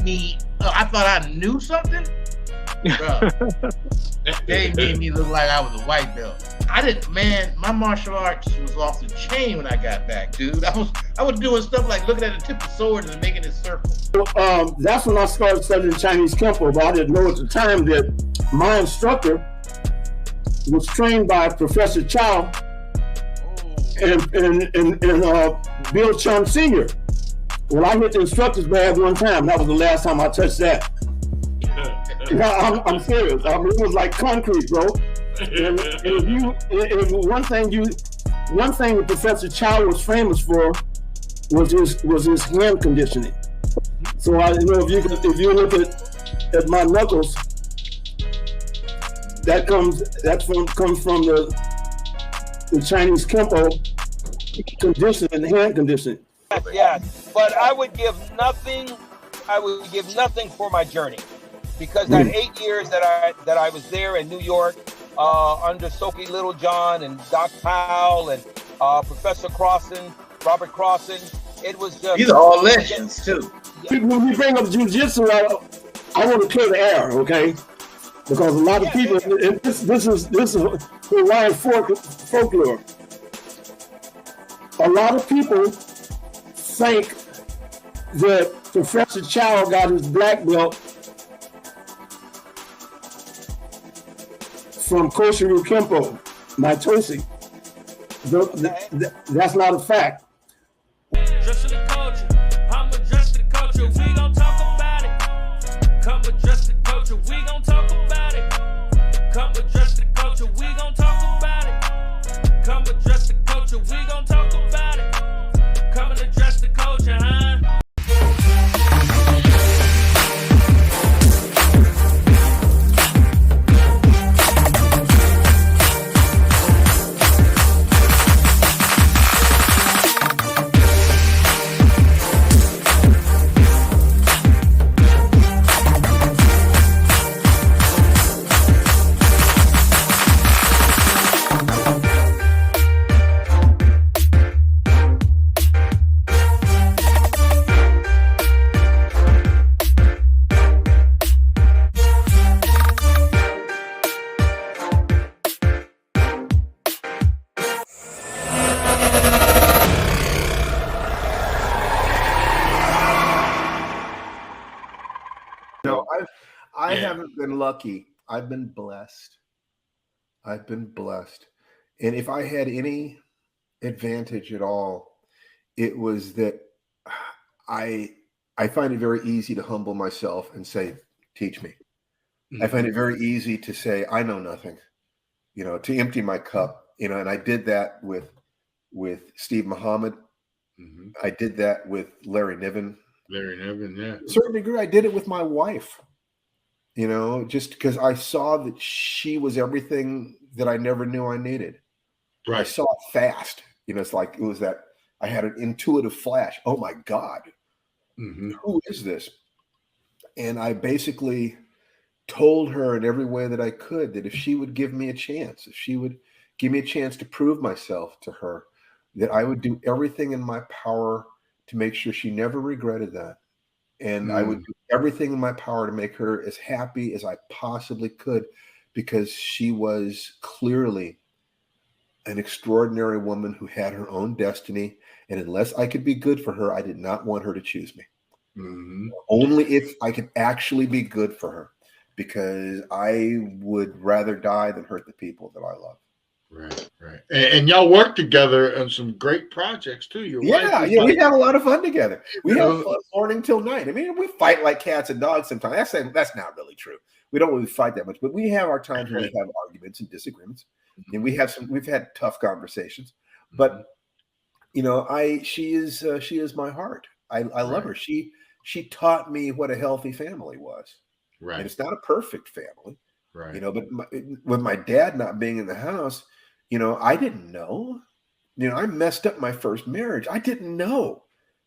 S8: me up. I thought I knew something, bro. They made me look like I was a white belt. I didn't, man. My martial arts was off the chain when I got back, dude. I was doing stuff like looking at the tip of swords and making it circle.
S10: That's when I started studying Chinese Kempo, but I didn't know at the time that my instructor was trained by Professor Chow and Bill Chun Sr. Well, I hit the instructor's bag one time. That was the last time I touched that. I'm serious. I mean, it was like concrete, bro. And one thing that Professor Chow was famous for was his hand conditioning. So if you look at my knuckles, that comes from the Chinese Kempo conditioning, hand conditioning.
S11: Yeah, but I would give nothing for my journey, because that 8 years that I was there in New York under Sophie Littlejohn and Doc Powell and Professor Crossan, Robert Crossan, it was just...
S8: These are all legends too.
S10: When we bring up jiu-jitsu, I want to clear the air, okay? Because a lot of people, this is Hawaiian folklore. A lot of people think that Professor Chow got his black belt from Koshiru Kempo, Maitoshi. That's not a fact.
S12: Dress the culture, I'm address the culture, we gon' talk about it. Come address the culture, we gon' talk about it. Come address the culture, we gon' talk about it. Come address the culture, we gon' talk about it. Come and address the culture, huh?
S7: I haven't been lucky. I've been blessed. And if I had any advantage at all, it was that I find it very easy to humble myself and say, teach me. I find it very easy to say, I know nothing, to empty my cup and I did that with Steve Muhammad.
S1: Mhm.
S7: I did that with Larry Niven.
S1: Larry Niven, yeah.
S7: To a certain degree, I did it with my wife. Just because I saw that she was everything that I never knew I needed. I
S1: Right.
S7: saw it fast. It's like it was that I had an intuitive flash. Oh my God,
S1: Mhm.
S7: who is this? And I basically told her in every way that I could that if she would give me a chance, if she would give me a chance to prove myself to her, that I would do everything in my power to make sure she never regretted that. And I would do everything in my power to make her as happy as I possibly could, because she was clearly an extraordinary woman who had her own destiny. And unless I could be good for her, I did not want her to choose me.
S1: Mhm.
S7: Only if I could actually be good for her, because I would rather die than hurt the people that I love.
S1: Right. And y'all work together on some great projects too. Your wife
S7: Yeah,
S1: is
S7: we
S1: like-
S7: have a lot of fun together. We
S1: You
S7: have
S1: know-
S7: fun morning till night. I mean, we fight like cats and dogs sometimes. That's not really true. We don't really fight that much, but we have our times when we have arguments and disagreements, and we've had tough conversations. But she is my heart. I love her. She taught me what a healthy family was.
S1: Right.
S7: And it's not a perfect family.
S1: Right.
S7: But with my dad not being in the house, I didn't know. I messed up my first marriage. I didn't know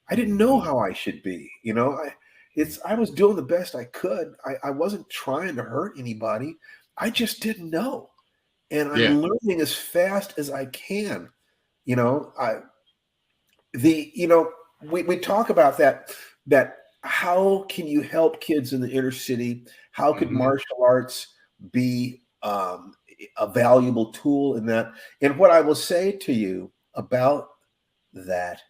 S7: how I should be. I was doing the best I could. I wasn't trying to hurt anybody. I just didn't know. And I'm learning as fast as I can. We talk about that how can you help kids in the inner city? How could martial arts be a valuable tool in that? And what I will say to you about that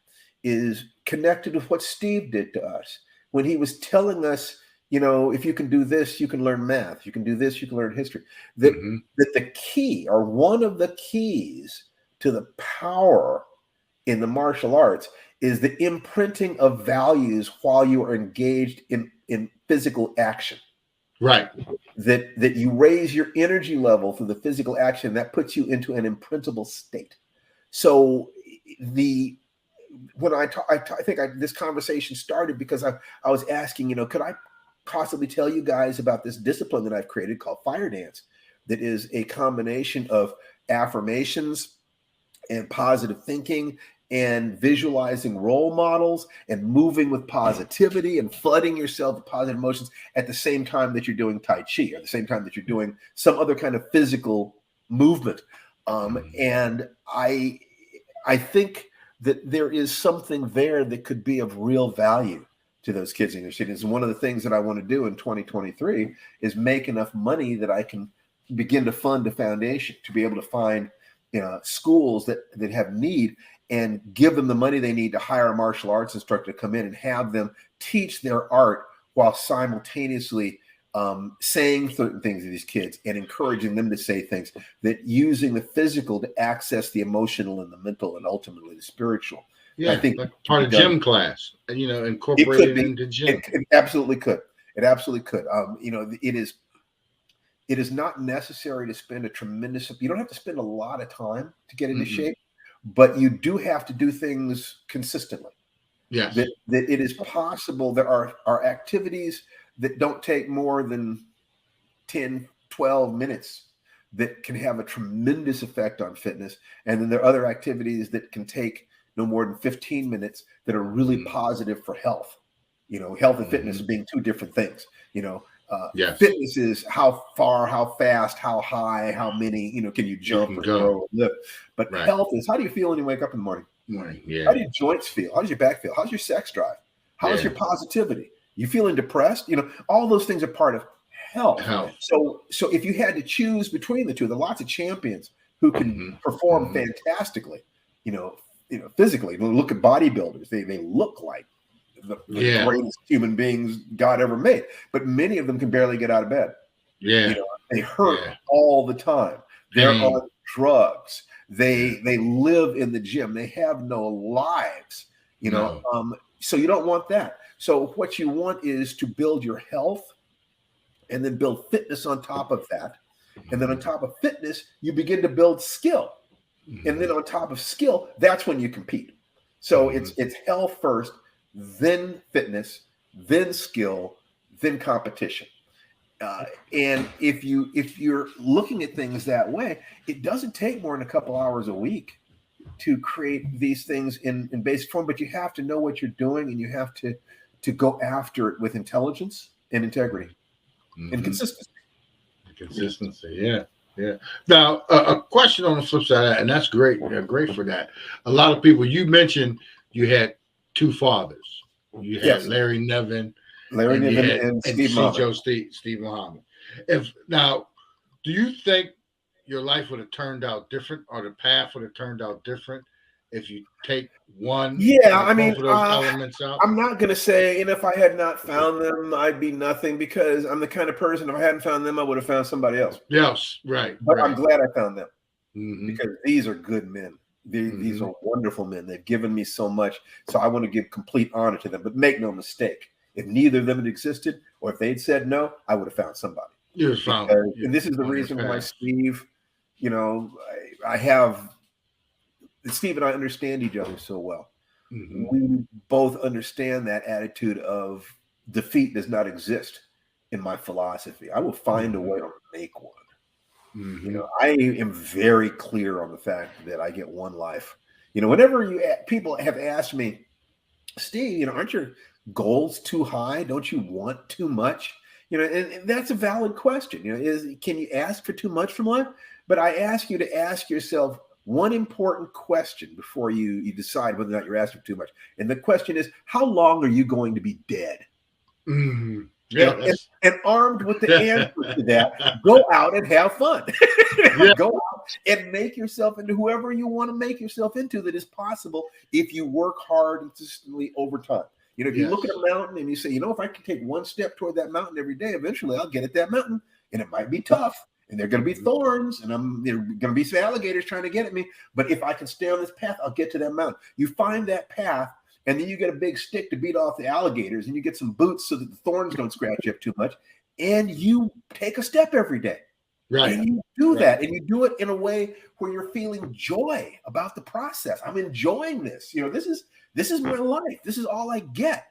S7: is connected with what Steve did to us when he was telling us, if you can do this, you can learn math. You can do this, you can learn history. That the key, or one of the keys to the power in the martial arts, is the imprinting of values while you are engaged in physical action.
S1: Right.
S7: That you raise your energy level through the physical action that puts you into an imprintable state. So this conversation started because I was asking, could I possibly tell you guys about this discipline that I've created called fire dance, that is a combination of affirmations and positive thinking and visualizing role models and moving with positivity and flooding yourself with positive emotions at the same time that you're doing Tai Chi, or the same time that you're doing some other kind of physical movement. And I think that there is something there that could be of real value to those kids in their cities. And one of the things that I want to do in 2023 is make enough money that I can begin to fund a foundation to be able to find schools that have need, and give them the money they need to hire a martial arts instructor to come in and have them teach their art while simultaneously saying certain things to these kids and encouraging them to say things, that using the physical to access the emotional and the mental and ultimately the spiritual.
S1: Yeah,
S7: I think
S1: like part of gym class, incorporated into gym.
S7: It absolutely could. It absolutely could. It is not necessary to spend you don't have to spend a lot of time to get into shape, but you do have to do things consistently.
S1: Yes.
S7: That it is possible. There are activities that don't take more than 10, 12 minutes that can have a tremendous effect on fitness. And then there are other activities that can take no more than 15 minutes that are really positive for health. Health and fitness being two different things.
S1: Yes.
S7: Fitness is how far, how fast, how high, how many, can you jump or throw or lift. But health is, how do you feel when you wake up in the morning?
S1: Yeah.
S7: How do your joints feel? How does your back feel? How's your sex drive? How's your positivity? You feeling depressed? All those things are part of health. So if you had to choose between the two, there are lots of champions who can perform fantastically, physically. Look at bodybuilders. They look like the greatest human beings God ever made, but many of them can barely get out of bed.
S1: Yeah.
S7: They hurt all the time. They're on drugs. They live in the gym. They have no lives, so you don't want that. So what you want is to build your health and then build fitness on top of that. And then on top of fitness, you begin to build skill. And then on top of skill, that's when you compete. So it's health first, then fitness, then skill, then competition. And if you're looking at things that way, it doesn't take more than a couple hours a week to create these things in basic form, but you have to know what you're doing, and you have to go after it with intelligence and integrity and consistency.
S1: Yeah. Now, a question on the flip side of that, and that's great. Yeah, great for that. A lot of people, you mentioned you had two fathers. You had Larry Niven, and Steve Muhammad. Now, do you think your life would have turned out different, or the path would have turned out different if you take one?
S7: Yeah, I mean,
S1: both of those elements out?
S7: I'm not going to say, and if I had not found them, I'd be nothing, because I'm the kind of person, if I hadn't found them, I would have found somebody else.
S1: Yes, right.
S7: But I'm glad I found them, because these are good men. These are wonderful men. They've given me so much, so I want to give complete honor to them. But make no mistake, if neither of them had existed, or if they'd said no, I would have found somebody. And this is the reason why Steve, Steve and I understand each other so well. We both understand that attitude of defeat does not exist in my philosophy. I will find a way to make one. I am very clear on the fact that I get one life. Whenever people have asked me, Steve, aren't your goals too high? Don't you want too much? And that's a valid question. Can you ask for too much from life? But I ask you to ask yourself one important question before you decide whether or not you're asking for too much. And the question is, how long are you going to be dead? And armed with the answer to that, go out and have fun. Go out and make yourself into whoever you want to make yourself into that is possible if you work hard and consistently over time. If you look at a mountain and you say, if I can take one step toward that mountain every day, eventually I'll get at that mountain. And it might be tough, and there are going to be thorns, and there are going to be some alligators trying to get at me. But if I can stay on this path, I'll get to that mountain. You find that path, and then you get a big stick to beat off the alligators, and you get some boots so that the thorns don't scratch you up too much. And you take a step every day. Right. And you do that, and you do it in a way where you're feeling joy about the process. I'm enjoying this. This is my life. This is all I get.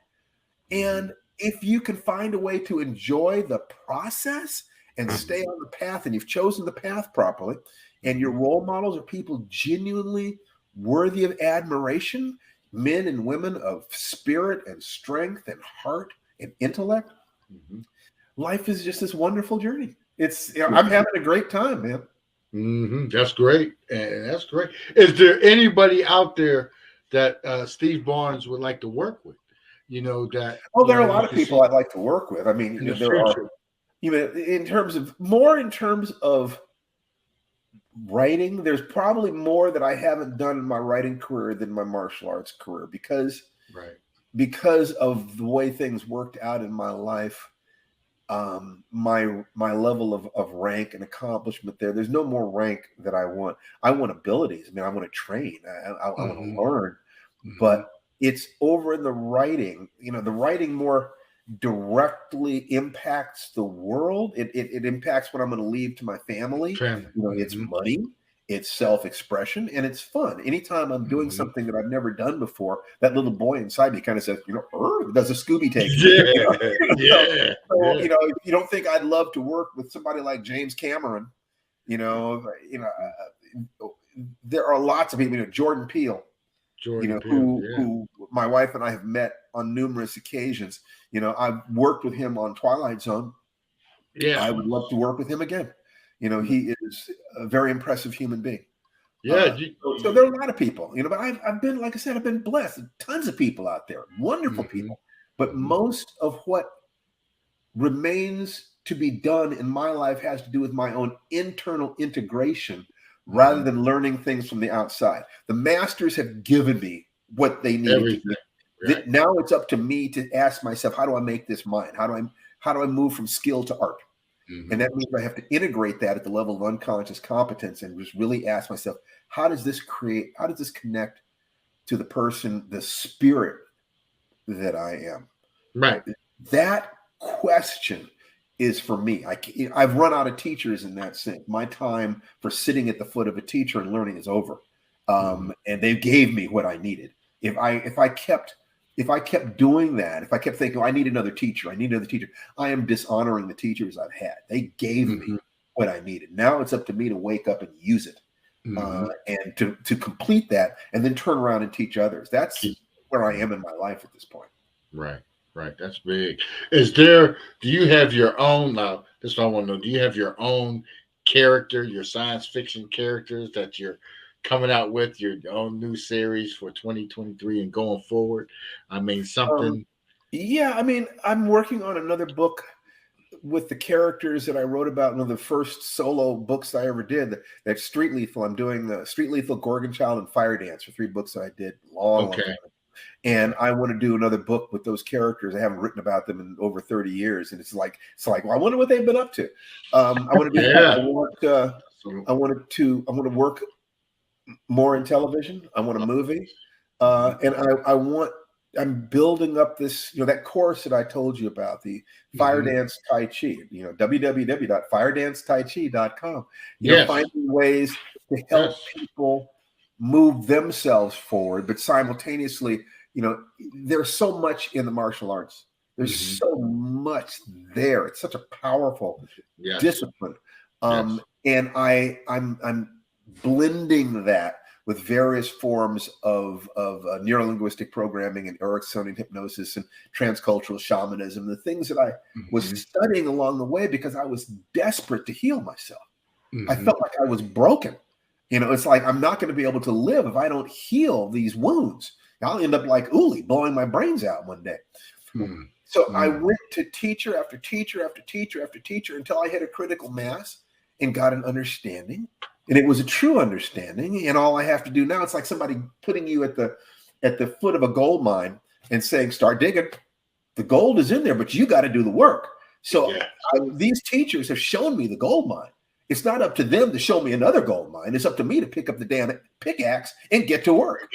S7: And if you can find a way to enjoy the process and stay on the path, and you've chosen the path properly, and your role models are people genuinely worthy of admiration, men and women of spirit and strength and heart and intellect, life is just this wonderful journey. I'm having a great time, man.
S1: That's great. And that's great. Is there anybody out there that Steve Barnes would like to work with? There
S7: are a lot of people I'd like to work with. I mean, there are, in terms of writing, there's probably more that I haven't done in my writing career than my martial arts career, because of the way things worked out in my life. My level of rank and accomplishment there's no more rank that I want. I want abilities. I want to train. I want to learn. But it's over in the writing. The writing more directly impacts the world. It impacts what I'm going to leave to my family. It's money, it's self-expression, and it's fun. Anytime I'm doing something that I've never done before, that little boy inside me kind of says, does a Scooby take? If you don't think I'd love to work with somebody like James Cameron, there are lots of people, Jordan Peele, who my wife and I have met on numerous occasions. I've worked with him on Twilight Zone. I would love to work with him again. He is a very impressive human being. So there are a lot of people, but I've been, like I said, I've been blessed. Tons of people out there, wonderful people. But most of what remains to be done in my life has to do with my own internal integration rather than learning things from the outside. The masters have given me what they need. Now it's up to me to ask myself, how do I make this mine? How do I move from skill to art? And that means I have to integrate that at the level of unconscious competence and just really ask myself, how does this connect to the person, the spirit that I am?
S1: Right.
S7: That question is for me. I've run out of teachers in that sense. My time for sitting at the foot of a teacher and learning is over. And they gave me what I needed. If I kept doing that, if I kept thinking, oh, I need another teacher, I am dishonoring the teachers I've had. They gave me what I needed. Now it's up to me to wake up and use it, and to complete that, and then turn around and teach others. That's where I am in my life at this point.
S1: Right. That's big. Do you have your own, now this is what I want to know, do you have your own character, your science fiction characters that you're coming out with, your own new series for 2023 and going forward? I mean, something.
S7: Yeah, I mean, I'm working on another book with the characters that I wrote about, one of the first solo books I ever did. That's Street Lethal. I'm doing the Street Lethal, Gorgon Child, and Fire Dance for 3 books that I did long time. And I want to do another book with those characters. I haven't written about them in over 30 years, and it's like, well, I wonder what they've been up to. I want to do that. I want to work more in television. I want a movie, and I'm building up this, that course that I told you about, the Fire Dance Tai Chi. www.firedancetaichi.com. Finding ways to help people move themselves forward, but simultaneously, there's so much in the martial arts. There's so much there. It's such a powerful discipline. And I'm blending that with various forms of neuro-linguistic programming and Ericksonian hypnosis and transcultural shamanism, the things that I was studying along the way because I was desperate to heal myself. I felt like I was broken. It's like, I'm not going to be able to live if I don't heal these wounds. I'll end up like Uli, blowing my brains out one day. So I went to teacher after teacher after teacher after teacher until I hit a critical mass and got an understanding. And it was a true understanding. And all I have to do now, it's like somebody putting you at the foot of a gold mine and saying, start digging. The gold is in there, but you got to do the work. So these teachers have shown me the gold mine. It's not up to them to show me another gold mine. It's up to me to pick up the damn pickaxe and get to work.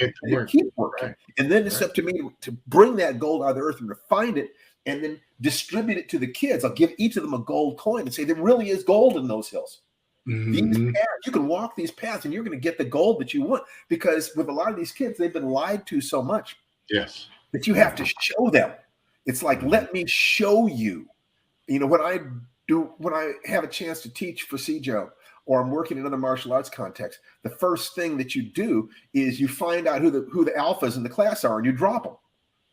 S7: Keep working. And then it's up to me to bring that gold out of the earth and refine it and then distribute it to the kids. I'll give each of them a gold coin and say, there really is gold in those hills. These paths, you can walk these paths and you're going to get the gold that you want, because with a lot of these kids, they've been lied to so much that you have to show them. It's like, let me show you. When I have a chance to teach for CJO or I'm working in another martial arts context, the first thing that you do is you find out who the alphas in the class are and you drop them.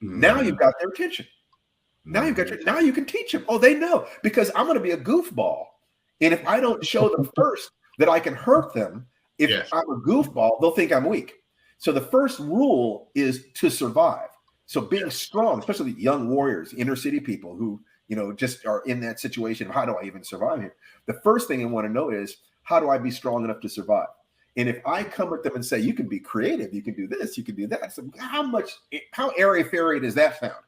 S7: Now you've got their attention. Now you can teach them. Oh, they know, because I'm going to be a goofball. And if I don't show them first that I can hurt them, if I'm a goofball, they'll think I'm weak. So the first rule is to survive. So being strong, especially young warriors, inner city people who, just are in that situation of how do I even survive here? The first thing I want to know is, how do I be strong enough to survive? And if I come at them and say, you can be creative, you can do this, you can do that. So how airy-fairy does that sound?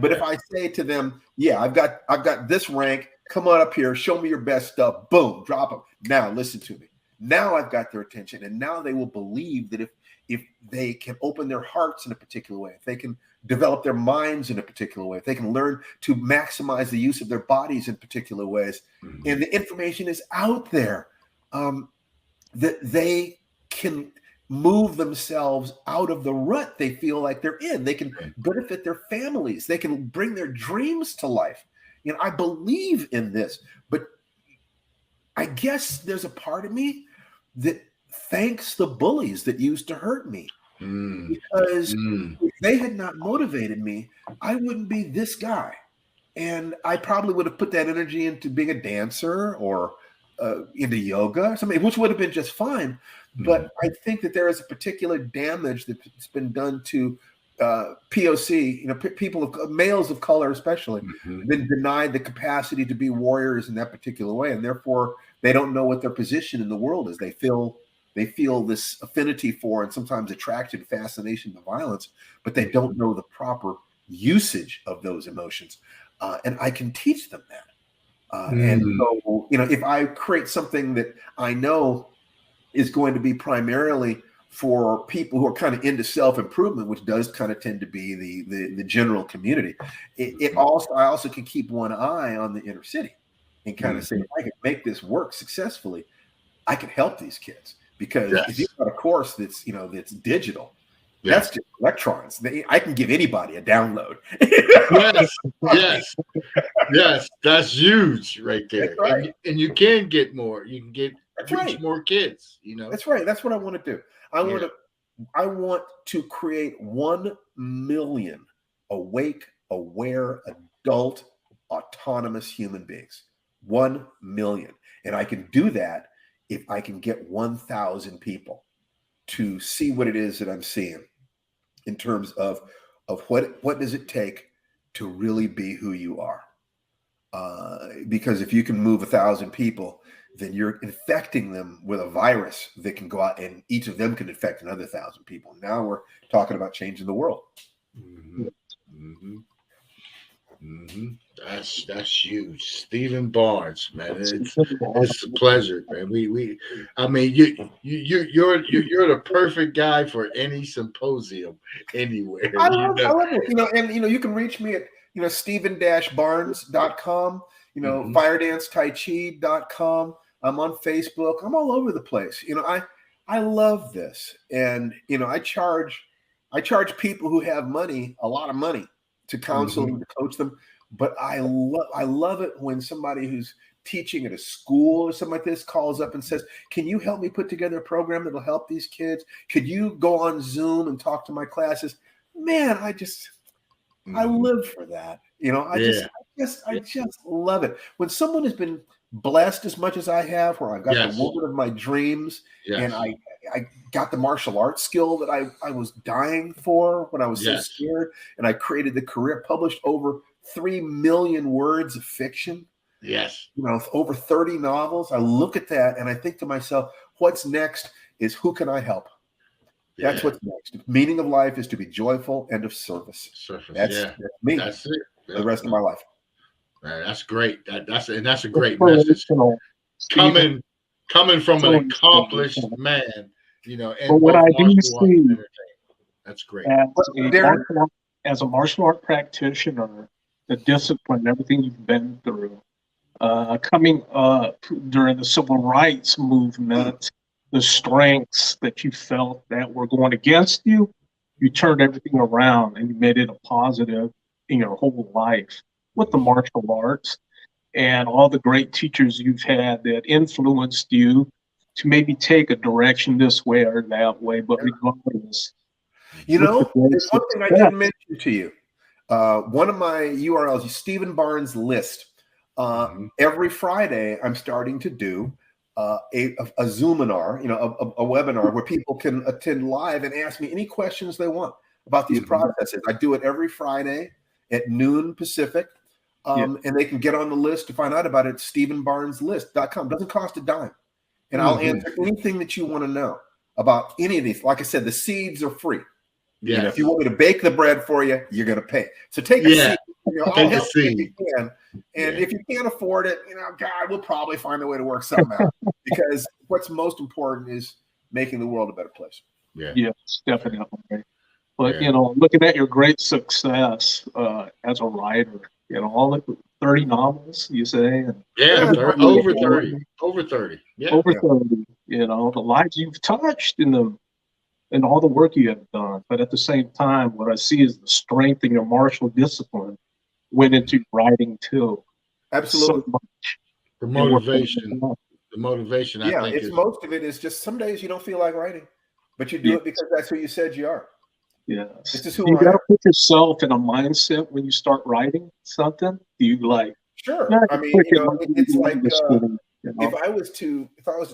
S7: But if I say to them, I've got this rank, come on up here, show me your best stuff, boom, drop them. Now listen to me. Now I've got their attention, and now they will believe that if they can open their hearts in a particular way, if they can develop their minds in a particular way, if they can learn to maximize the use of their bodies in particular ways, and the information is out there, that they can move themselves out of the rut they feel like they're in. They can benefit their families. They can bring their dreams to life. I believe in this, but I guess there's a part of me that thanks the bullies that used to hurt me, because if they had not motivated me, I wouldn't be this guy. And I probably would have put that energy into being a dancer or into yoga or something, which would have been just fine. But I think that there is a particular damage that's been done to POC, people of males of color, especially, been denied the capacity to be warriors in that particular way, and therefore they don't know what their position in the world is. They feel this affinity for and sometimes attraction, fascination to violence, but they don't know the proper usage of those emotions. And I can teach them that. And so, if I create something that I know is going to be primarily for people who are kind of into self-improvement, which does kind of tend to be the general community. I also can keep one eye on the inner city and kind of say, if I can make this work successfully, I can help these kids. Because if you've got a course that's that's digital, that's just electrons. I can give anybody a download.
S1: yes, that's huge right there.
S7: That's right.
S1: And you can get more. You can reach more kids.
S7: That's right. That's what I want to do. I want to create 1 million awake, aware, adult, autonomous human beings. 1 million, and I can do that if I can get 1,000 people to see what it is that I'm seeing in terms of what does it take to really be who you are. Because if you can move 1,000 people, then you're infecting them with a virus that can go out, and each of them can infect another 1,000 people. Now we're talking about changing the world.
S1: That's huge. Stephen Barnes, man, it's a pleasure, man. I mean, you're the perfect guy for any symposium anywhere.
S7: I love it. And you can reach me at Stephen-Barnes.com, FireDanceTaiChi.com. I'm on Facebook. I'm all over the place. I love this, and I charge people who have money a lot of money to counsel and to coach them. But I love it when somebody who's teaching at a school or something like this calls up and says, "Can you help me put together a program that'll help these kids? Could you go on Zoom and talk to my classes?" Man, I live for that. I just love it. When someone has been blessed as much as I have, where I've got the woman of my dreams, and I got the martial arts skill that I was dying for when I was so scared, and I created the career, published over 3 million words of fiction.
S1: Yes.
S7: Over 30 novels. I look at that and I think to myself, what's next is who can I help? That's what's next. The meaning of life is to be joyful and of service. That's me. That's it. The rest of my life.
S1: Man, that's great. That's a great message. Coming from an accomplished man,
S2: but what I do see,
S1: that's great.
S2: As a martial art practitioner, the discipline, everything you've been through, coming up during the civil rights movement, the strengths that you felt that were going against you, you turned everything around and you made it a positive in your whole life with the martial arts and all the great teachers you've had that influenced you to maybe take a direction this way or that way, but regardless.
S7: There's one thing I didn't mention to you. One of my URLs is Stephen Barnes List. Every Friday, I'm starting to do a Zoominar, a webinar where people can attend live and ask me any questions they want about these processes. I do it every Friday at noon Pacific, and they can get on the list to find out about it at StephenBarnesList.com. Doesn't cost a dime. And I'll answer anything that you want to know about any of these. Like I said, the seeds are free. If you want me to bake the bread for you, you're going to pay. So take a seed. I'll help you if you can. And if you can't afford it, God, we'll probably find a way to work something out. Because what's most important is making the world a better place.
S2: Yes, definitely. But looking at your great success as a writer, all the 30 novels you say, and
S1: over 30. Over 30.
S2: The lives you've touched in them. And all the work you have done. But at the same time, what I see is the strength in your martial discipline went into writing too.
S7: Absolutely.
S2: So much.
S1: The motivation. I think
S7: most of it is just some days you don't feel like writing, but you do it because that's who you said you are.
S2: Yes.
S7: This is who
S2: you got to put yourself in a mindset when you start writing something. Do you like?
S7: Sure. I mean, it's like if I was to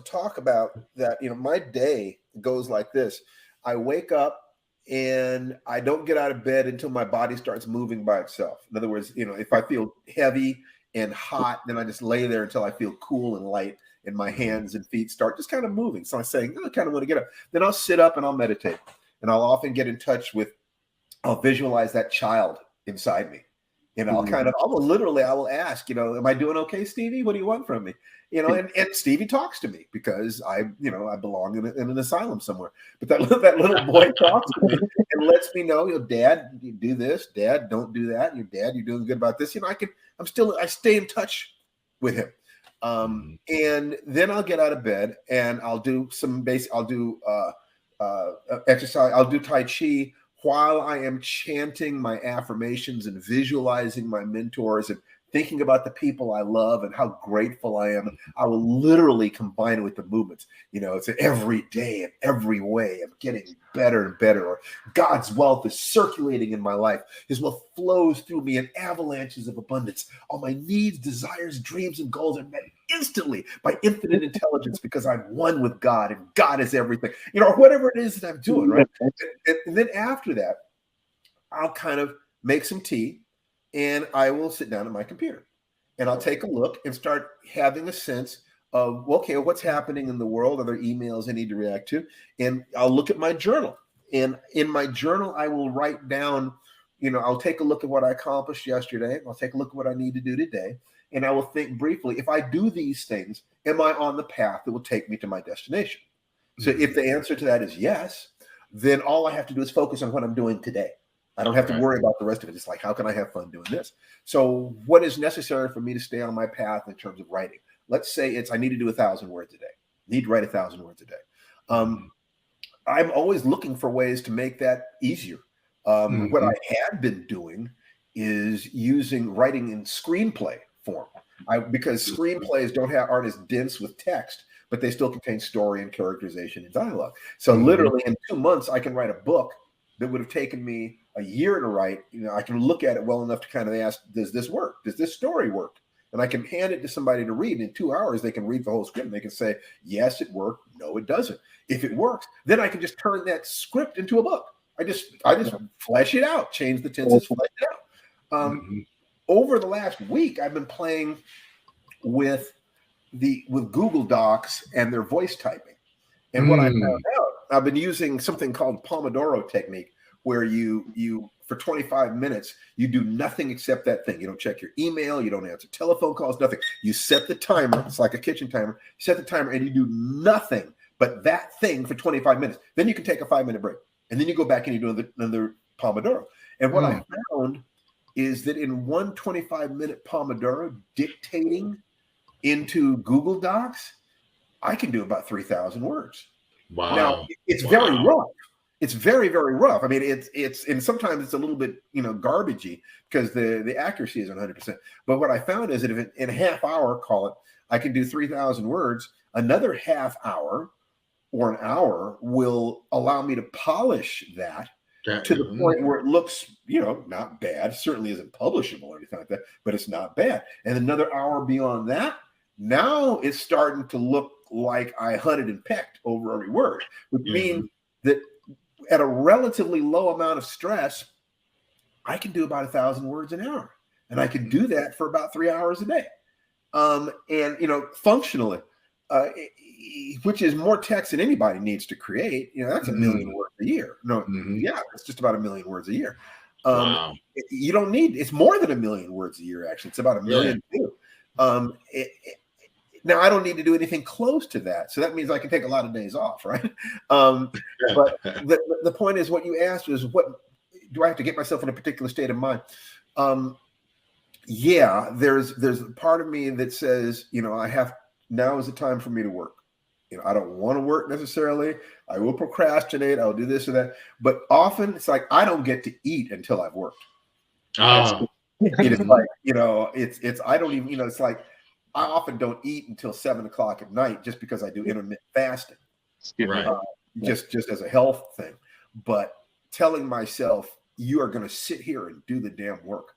S7: talk about that, my day goes like this. I wake up and I don't get out of bed until my body starts moving by itself. In other words, if I feel heavy and hot, then I just lay there until I feel cool and light and my hands and feet start just kind of moving. So I'm saying, I kind of want to get up. Then I'll sit up and I'll meditate. And I'll often get in touch with, I'll visualize that child inside me. And I will ask, you know, am I doing okay, Stevie? What do you want from me? You know, and Stevie talks to me because I belong in an asylum somewhere. But that little boy talks to me and lets me know, you know, Dad, you do this. Dad, don't do that. Your dad, you're doing good about this. You know, I stay in touch with him. And then I'll get out of bed and I'll do some exercise. I'll do Tai Chi while I am chanting my affirmations and visualizing my mentors and thinking about the people I love and how grateful I am. I will literally combine it with the movements. You know, it's every day and every way. I'm getting better and better. Or God's wealth is circulating in my life. His wealth flows through me in avalanches of abundance. All my needs, desires, dreams, and goals are met instantly by infinite intelligence because I'm one with God and God is everything. You know, or whatever it is that I'm doing, right? And then after that, I'll kind of make some tea. And I will sit down at my computer and I'll take a look and start having a sense of, okay, what's happening in the world? Are there emails I need to react to? And I'll look at my journal. And in my journal, I will write down, you know, I'll take a look at what I accomplished yesterday. I'll take a look at what I need to do today. And I will think briefly, if I do these things, am I on the path that will take me to my destination? So if the answer to that is yes, then all I have to do is focus on what I'm doing today. I don't have to worry about the rest of it. It's like, how can I have fun doing this? So what is necessary for me to stay on my path in terms of writing? Let's say I need to do 1,000 words a day. Need to write 1,000 words a day. I'm always looking for ways to make that easier. What I had been doing is writing in screenplay form. Because screenplays aren't as dense with text, but they still contain story and characterization and dialogue. So literally in 2 months, I can write a book that would have taken me a year to write. You know, I can look at it well enough to kind of ask, does this work? Does this story work? And I can hand it to somebody to read. In 2 hours, they can read the whole script and they can say, yes, it worked. No, it doesn't. If it works, then I can just turn that script into a book. I just flesh it out, change the tenses, flesh it out. Over the last week, I've been playing with Google Docs and their voice typing. And what I found out, I've been using something called Pomodoro technique, where you for 25 minutes, you do nothing except that thing. You don't check your email, you don't answer telephone calls, nothing. You set the timer, it's like a kitchen timer, you set the timer and you do nothing but that thing for 25 minutes. Then you can take a 5-minute break. And then you go back and you do another Pomodoro. And what I found is that in one 25-minute Pomodoro dictating into Google Docs, I can do about 3,000 words.
S1: Wow.
S7: Now, it's very rough. It's very, very rough. I mean, it's and sometimes it's a little bit, you know, garbagey because the accuracy isn't 100%. But what I found is that if in a half hour, call it, I can do 3,000 words, another half hour or an hour will allow me to polish that to the point where it looks, you know, not bad. Certainly isn't publishable or anything like that, but it's not bad. And another hour beyond that, now it's starting to look like I hunted and pecked over every word, which means that at a relatively low amount of stress, I can do about 1,000 words an hour. And I can do that for about 3 hours a day. And, you know, functionally, which is more text than anybody needs to create. You know, that's 1 million words a year. No, yeah, it's just about 1 million words a year. Wow. You don't need, it's more than 1 million words a year, actually. It's about 1 million too. Now, I don't need to do anything close to that. So that means I can take a lot of days off, right? But the point is, what you asked was, what do I have to get myself in a particular state of mind? Yeah, there's a part of me that says, you know, now is the time for me to work. You know, I don't want to work necessarily. I will procrastinate. I'll do this or that. But often it's like, I don't get to eat until I've worked. It's like, you know, I don't even, you know, it's like, I often don't eat until 7 o'clock at night just because I do intermittent fasting, just as a health thing. But telling myself, you are going to sit here and do the damn work.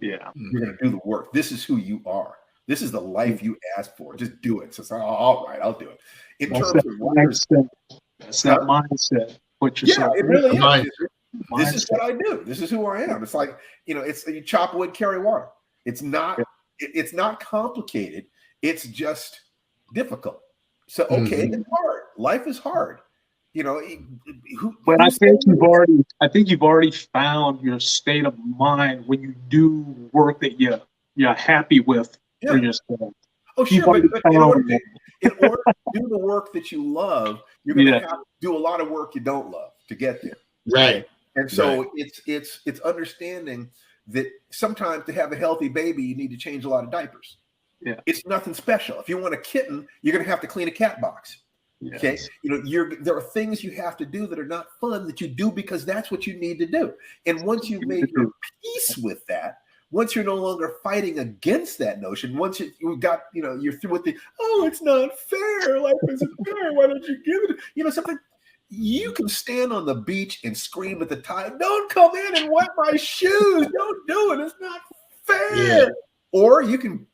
S7: Yeah, you're going to do the work. This is who you are. This is the life you asked for. Just do it. So it's like, oh, all right, I'll do it. In terms of mindset,
S2: that's that mindset. Put yourself.
S7: Yeah, it really is. This is what I do. This is who I am. It's like, you know, it's you chop wood, carry water. It's not. It's not complicated. It's just difficult. So, okay, it's hard. Life is hard. You know,
S2: but I think you've already found your state of mind when you do work that you're happy with for yourself.
S7: Oh, sure, but in order to do the work that you love, you're going to have to do a lot of work you don't love to get there.
S1: Right.
S7: And so it's understanding that sometimes to have a healthy baby, you need to change a lot of diapers.
S2: Yeah.
S7: It's nothing special. If you want a kitten, you're going to have to clean a cat box. Yes. Okay. You know, there are things you have to do that are not fun that you do because that's what you need to do. And once you've made your peace with that, once you're no longer fighting against that notion, once you've got, you know, you're through with the, oh, it's not fair. Life isn't fair. Why don't you give it? You know, something. You can stand on the beach and scream at the tide, don't come in and wet my shoes. Don't do it. It's not fair. Yeah. Or you can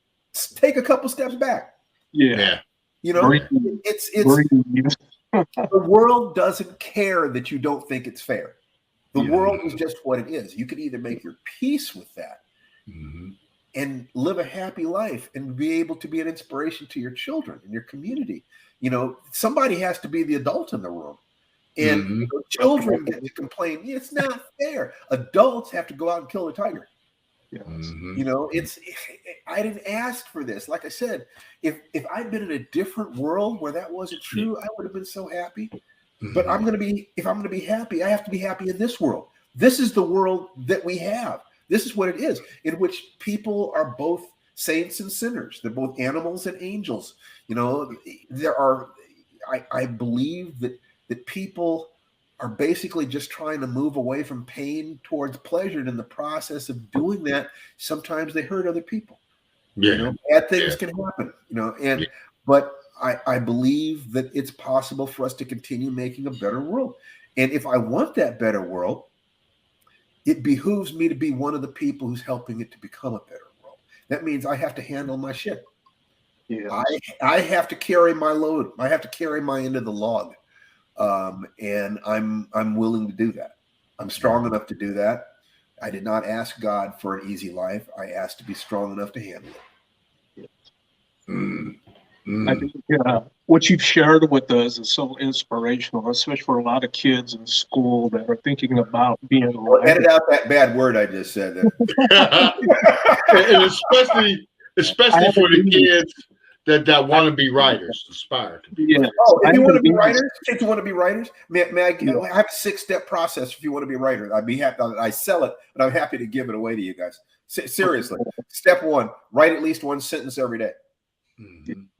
S7: take a couple steps back.
S2: Yeah.
S7: You know, it's the world doesn't care that you don't think it's fair. The world is just what it is. You can either make your peace with that and live a happy life and be able to be an inspiration to your children and your community. You know, somebody has to be the adult in the room. And you know, children get to complain, it's not fair. Adults have to go out and kill the tiger. You know, I didn't ask for this. Like I said, if I'd been in a different world where that wasn't true, I would have been so happy. But if I'm going to be happy, I have to be happy in this world. This is the world that we have. This is what it is, in which people are both saints and sinners. They're both animals and angels. You know, I believe that people are basically just trying to move away from pain towards pleasure. And in the process of doing that, sometimes they hurt other people.
S1: Yeah.
S7: You know, bad things can happen, you know, but I believe that it's possible for us to continue making a better world. And if I want that better world, it behooves me to be one of the people who's helping it to become a better world. That means I have to handle my shit. Yeah. I have to carry my load. I have to carry my end of the log. And I'm willing to do that. I'm strong enough to do that. I did not ask God for an easy life. I asked to be strong enough to handle it.
S2: I think what you've shared with us is so inspirational, especially for a lot of kids in school that are thinking about being a writer.
S7: Edit out that bad word I just said there.
S1: And especially for the kids that want to be writers, aspire to be.
S2: Yeah.
S7: Oh, if you want to be writers, kids who want to be writers, may I have a 6-step process if you want to be a writer. I'd be happy. I sell it, but I'm happy to give it away to you guys. Seriously. Step 1, write at least one sentence every day.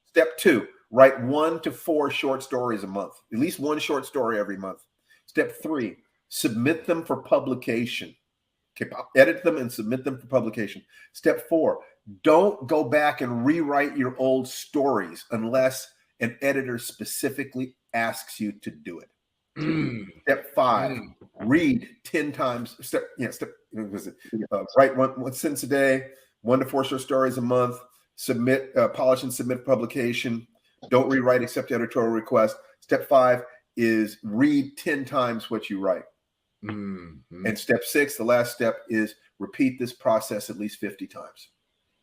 S7: Step 2, write 1 to 4 short stories a month, at least one short story every month. Step 3, submit them for publication. Okay, edit them and submit them for publication. Step 4, don't go back and rewrite your old stories unless an editor specifically asks you to do it. Step 5, read 10 times. Write one sentence a day, 1 to 4 short stories a month. Submit, polish and submit publication. Don't rewrite except editorial request. Step 5 is read 10 times what you write. And step 6, the last step, is repeat this process at least 50 times.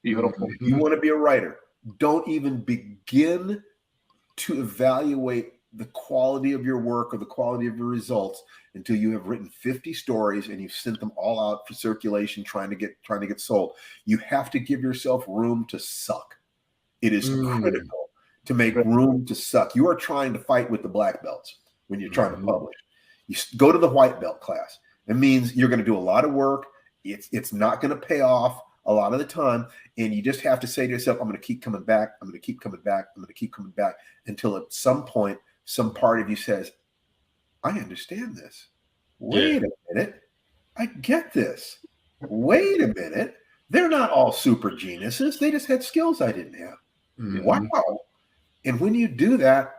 S7: Beautiful. If you want to be a writer, don't even begin to evaluate the quality of your work or the quality of your results until you have written 50 stories and you've sent them all out for circulation, trying to get sold. You have to give yourself room to suck. It is critical to make room to suck. You are trying to fight with the black belts when you're trying to publish. You go to the white belt class. It means you're going to do a lot of work. It's not going to pay off a lot of the time. And you just have to say to yourself, I'm going to keep coming back. I'm going to keep coming back. I'm going to keep coming back until at some point, some part of you says, I understand this. Wait a minute. I get this. Wait a minute. They're not all super geniuses. They just had skills I didn't have. Wow. And when you do that,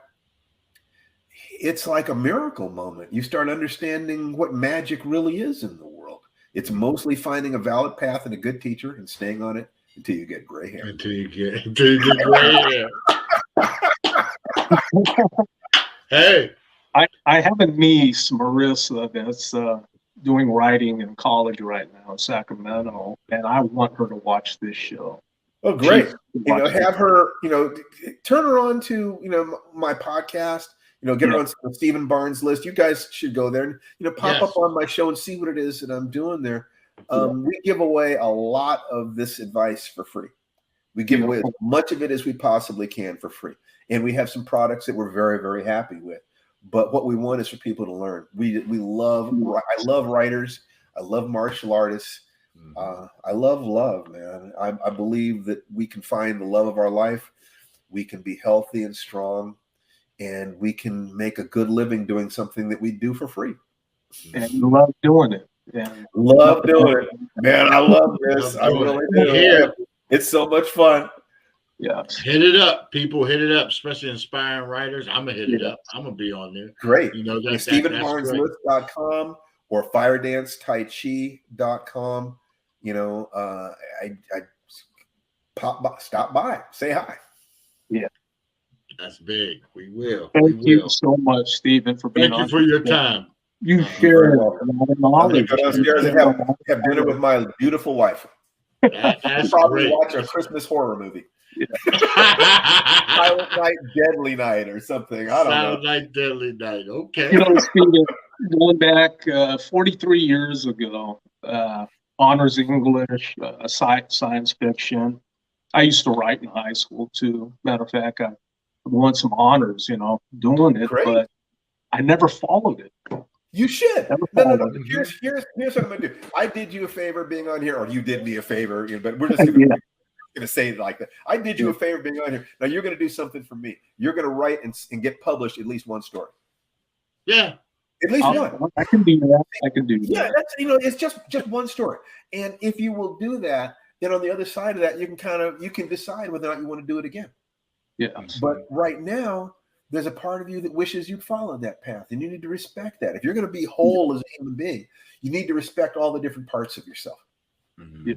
S7: it's like a miracle moment. You start understanding what magic really is in the world. It's mostly finding a valid path and a good teacher and staying on it until you get gray hair.
S1: Until you get gray hair. Hey.
S2: I have a niece, Marissa, that's doing writing in college right now in Sacramento, and I want her to watch this show.
S7: Oh, great. Have her, turn her on to, my podcast. get on Stephen Barnes' list. You guys should go there and pop up on my show and see what it is that I'm doing there. We give away a lot of this advice for free. We give away as much of it as we possibly can for free. And we have some products that we're very, very happy with. But what we want is for people to learn. I love writers. I love martial artists. I love, man. I believe that we can find the love of our life. We can be healthy and strong, and we can make a good living doing something that we do for free.
S2: And you love doing it. Yeah.
S7: Love doing it. Man, I love this. I really do. It's so much fun.
S2: Yeah.
S1: Hit it up, people. Hit it up, especially inspiring writers. I'm going to hit it up. I'm going to be on there.
S7: Great.
S1: That's
S7: StephenBarnesList.com or FireDanceTaiChi.com. I pop by, stop by, say hi.
S2: Yeah.
S1: That's big. We will.
S2: Thank you so much, Stephen, for being on.
S1: Thank you for your time.
S2: You shared a lot of knowledge.
S7: I'm going to go downstairs and have dinner with my beautiful wife.
S1: That's
S7: probably
S1: great.
S7: watch a Christmas horror movie. Silent Night, Deadly Night, or something. I don't know.
S1: Silent Night, Deadly Night. Okay.
S2: Stephen, going back 43 years ago, honors English, science fiction. I used to write in high school too. Matter of fact, I won some honors, doing it,
S7: Great.
S2: but I never followed it.
S7: You should. No. Here's what I'm gonna do. I did you a favor being on here, or you did me a favor, but we're just gonna say it like that. I did you a favor being on here. Now you're gonna do something for me. You're gonna write and get published at least one story.
S1: Yeah.
S7: At least one.
S2: I can do that. I can do that.
S7: Yeah, that's it's just one story. And if you will do that, then on the other side of that, you can decide whether or not you want to do it again.
S2: Yeah.
S7: But right now, there's a part of you that wishes you'd followed that path, and you need to respect that. If you're going to be whole as a human being, you need to respect all the different parts of yourself.
S2: Yeah.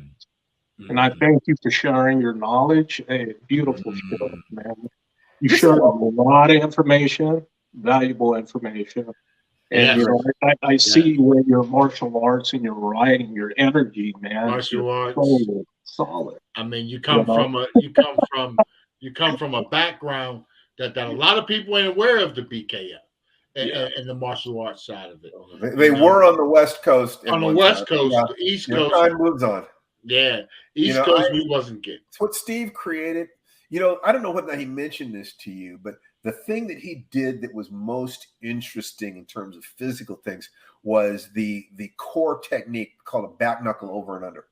S2: And I thank you for sharing your knowledge. Hey, beautiful show, man. You shared a lot of information, valuable information. And I see where your martial arts and your writing, your energy, man.
S1: Martial arts,
S2: solid.
S1: I mean, you come from a background that a lot of people ain't aware of the BKF and the martial arts side of it.
S7: They were on the West Coast.
S1: On the West Coast, the East Coast.
S7: Time moves on.
S1: Yeah, East Coast we wasn't getting.
S7: It's what Steve created. I don't know whether he mentioned this to you, but the thing that he did that was most interesting in terms of physical things was the core technique called a back knuckle over and under.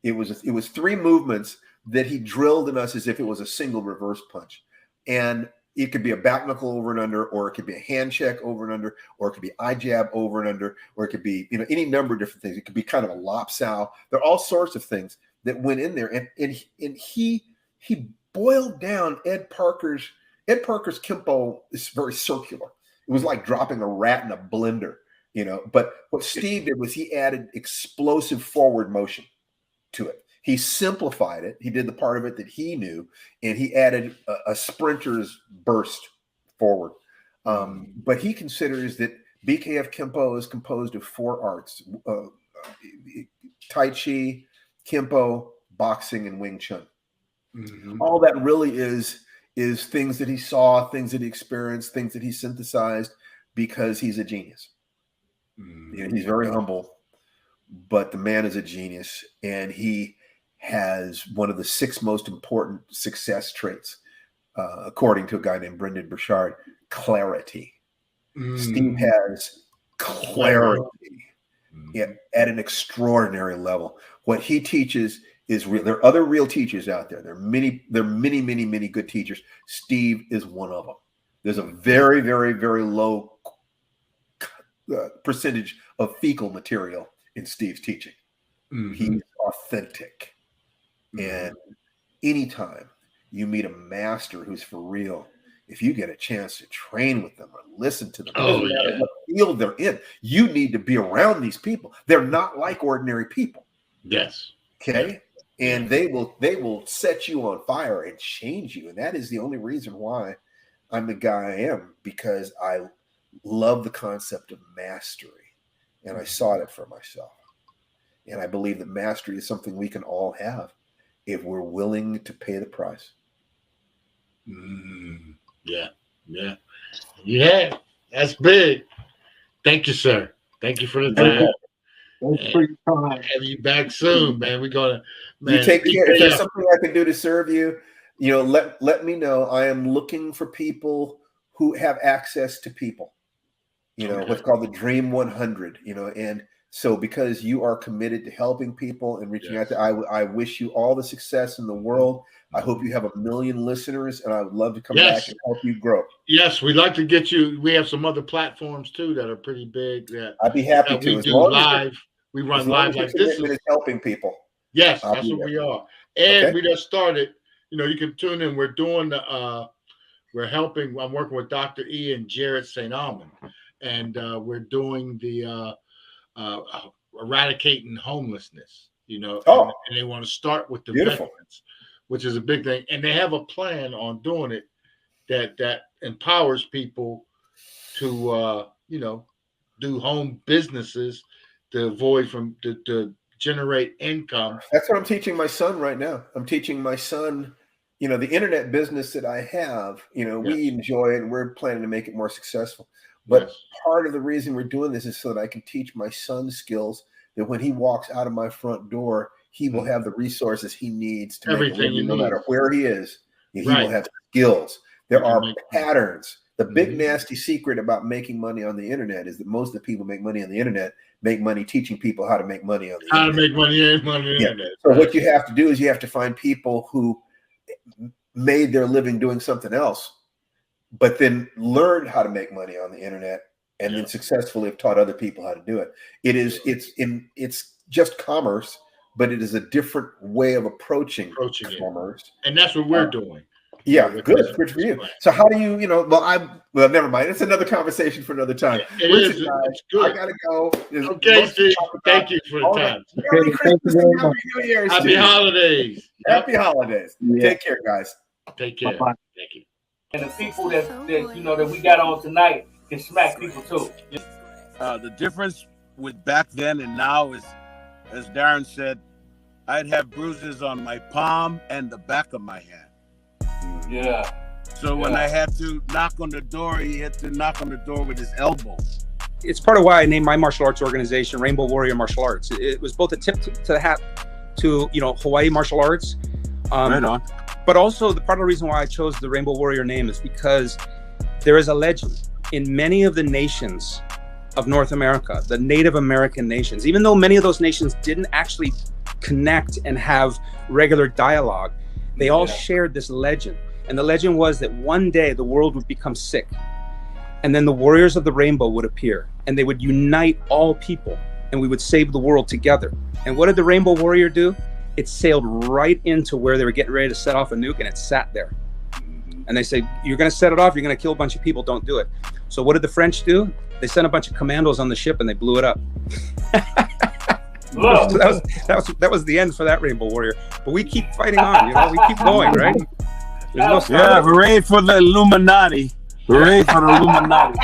S7: It was three movements that he drilled in us as if it was a single reverse punch. And it could be a back knuckle over and under, or it could be a hand check over and under, or it could be eye jab over and under, or it could be, any number of different things. It could be kind of a lop sow. There are all sorts of things that went in there. And he boiled down Ed Parker's Kempo is very circular. It was like dropping a rat in a blender, But what Steve did was he added explosive forward motion to it. He simplified it. He did the part of it that he knew, and he added a sprinter's burst forward. But he considers that BKF Kempo is composed of four arts: Tai Chi, Kempo, boxing, and Wing Chun. Mm-hmm. All that really is things that he saw, things that he experienced, things that he synthesized, because he's a genius. Mm-hmm. He's very humble, but the man is a genius, and he has one of the 6 most important success traits, according to a guy named Brendan Burchard: clarity. Steve has clarity at an extraordinary level. What he teaches is real. There are other real teachers out there. There are many, many good teachers. Steve is one of them. There's a very, very, very low percentage of fecal material in Steve's teaching. Mm-hmm. He's authentic. And anytime you meet a master who's for real, if you get a chance to train with them or listen to them, what field they're in, you need to be around these people. They're not like ordinary people.
S1: Yes.
S7: Okay. And they will set you on fire and change you. And that is the only reason why I'm the guy I am, because I love the concept of mastery, and I sought it for myself. And I believe that mastery is something we can all have if we're willing to pay the price.
S1: Yeah. Yeah. Yeah. That's big. Thank you, sir. Thank you for the time.
S2: Thanks for your time.
S1: Have you back soon, man. We're gonna, man.
S7: You take care. If there's something I can do to serve you, let me know. I am looking for people who have access to people. What's called the Dream 100. And so because you are committed to helping people and reaching out to, I wish you all the success in the world. I hope you have 1 million listeners, and I would love to come back and help you grow.
S1: Yes, we'd like to get you. We have some other platforms too that are pretty big. That
S7: I'd be happy to.
S1: We do live. We run live like this.
S7: Is helping people.
S1: Yes, that's what we are. And we just started. You can tune in. We're doing the. We're helping. I'm working with Dr. E and Jared St. Almond, and we're doing the eradicating homelessness. And they want to start with the veterans, which is a big thing. And they have a plan on doing it that empowers people to, do home businesses to avoid to generate income.
S7: That's what I'm teaching my son right now. I'm teaching my son, the internet business that I have, we enjoy it and we're planning to make it more successful. But part of the reason we're doing this is so that I can teach my son skills that when he walks out of my front door, he will have the resources he needs to make a living, no matter where he is. He will have skills. There are patterns. The big nasty secret about making money on the internet is that most of the people make money on the internet make money teaching people how to make money on the internet.
S1: How to make money on the internet.
S7: So what you have to do is you have to find people who made their living doing something else, but then learned how to make money on the internet and then successfully have taught other people how to do it. It's just commerce, but it is a different way of approaching commerce.
S1: And that's what we're doing.
S7: Yeah, good for you. So how do you, well, never mind. It's another conversation for another time.
S1: Listen,
S7: guys, I gotta go.
S1: Okay, Steve. Thank you for the time.
S7: Merry Christmas and Happy New Year.
S1: Happy holidays.
S7: Happy holidays.
S2: Yeah.
S7: Take care, guys.
S1: Take care.
S2: Bye-bye.
S1: Thank you.
S4: And the people that we got on tonight can smack people too.
S13: The difference with back then and now is, as Darren said, I'd have bruises on my palm and the back of my hand.
S4: Yeah.
S13: So when I had to knock on the door, he had to knock on the door with his elbow.
S9: It's part of why I named my martial arts organization Rainbow Warrior Martial Arts. It was both a tip to the hat to Hawaii martial arts.
S13: Right on.
S9: But also the part of the reason why I chose the Rainbow Warrior name is because there is a legend in many of the nations of North America, the Native American nations, even though many of those nations didn't actually connect and have regular dialogue, they all shared this legend. And the legend was that one day the world would become sick, and then the warriors of the rainbow would appear, and they would unite all people, and we would save the world together. And what did the Rainbow Warrior do? It sailed right into where they were getting ready to set off a nuke, and it sat there. And they say, you're going to set it off, you're going to kill a bunch of people, don't do it. So what did the French do? They sent a bunch of commandos on the ship and they blew it up. So that was the end for that Rainbow Warrior. But we keep fighting on, we keep going, right? There's no
S13: yeah, we're ready for the Illuminati. We're ready for the Illuminati.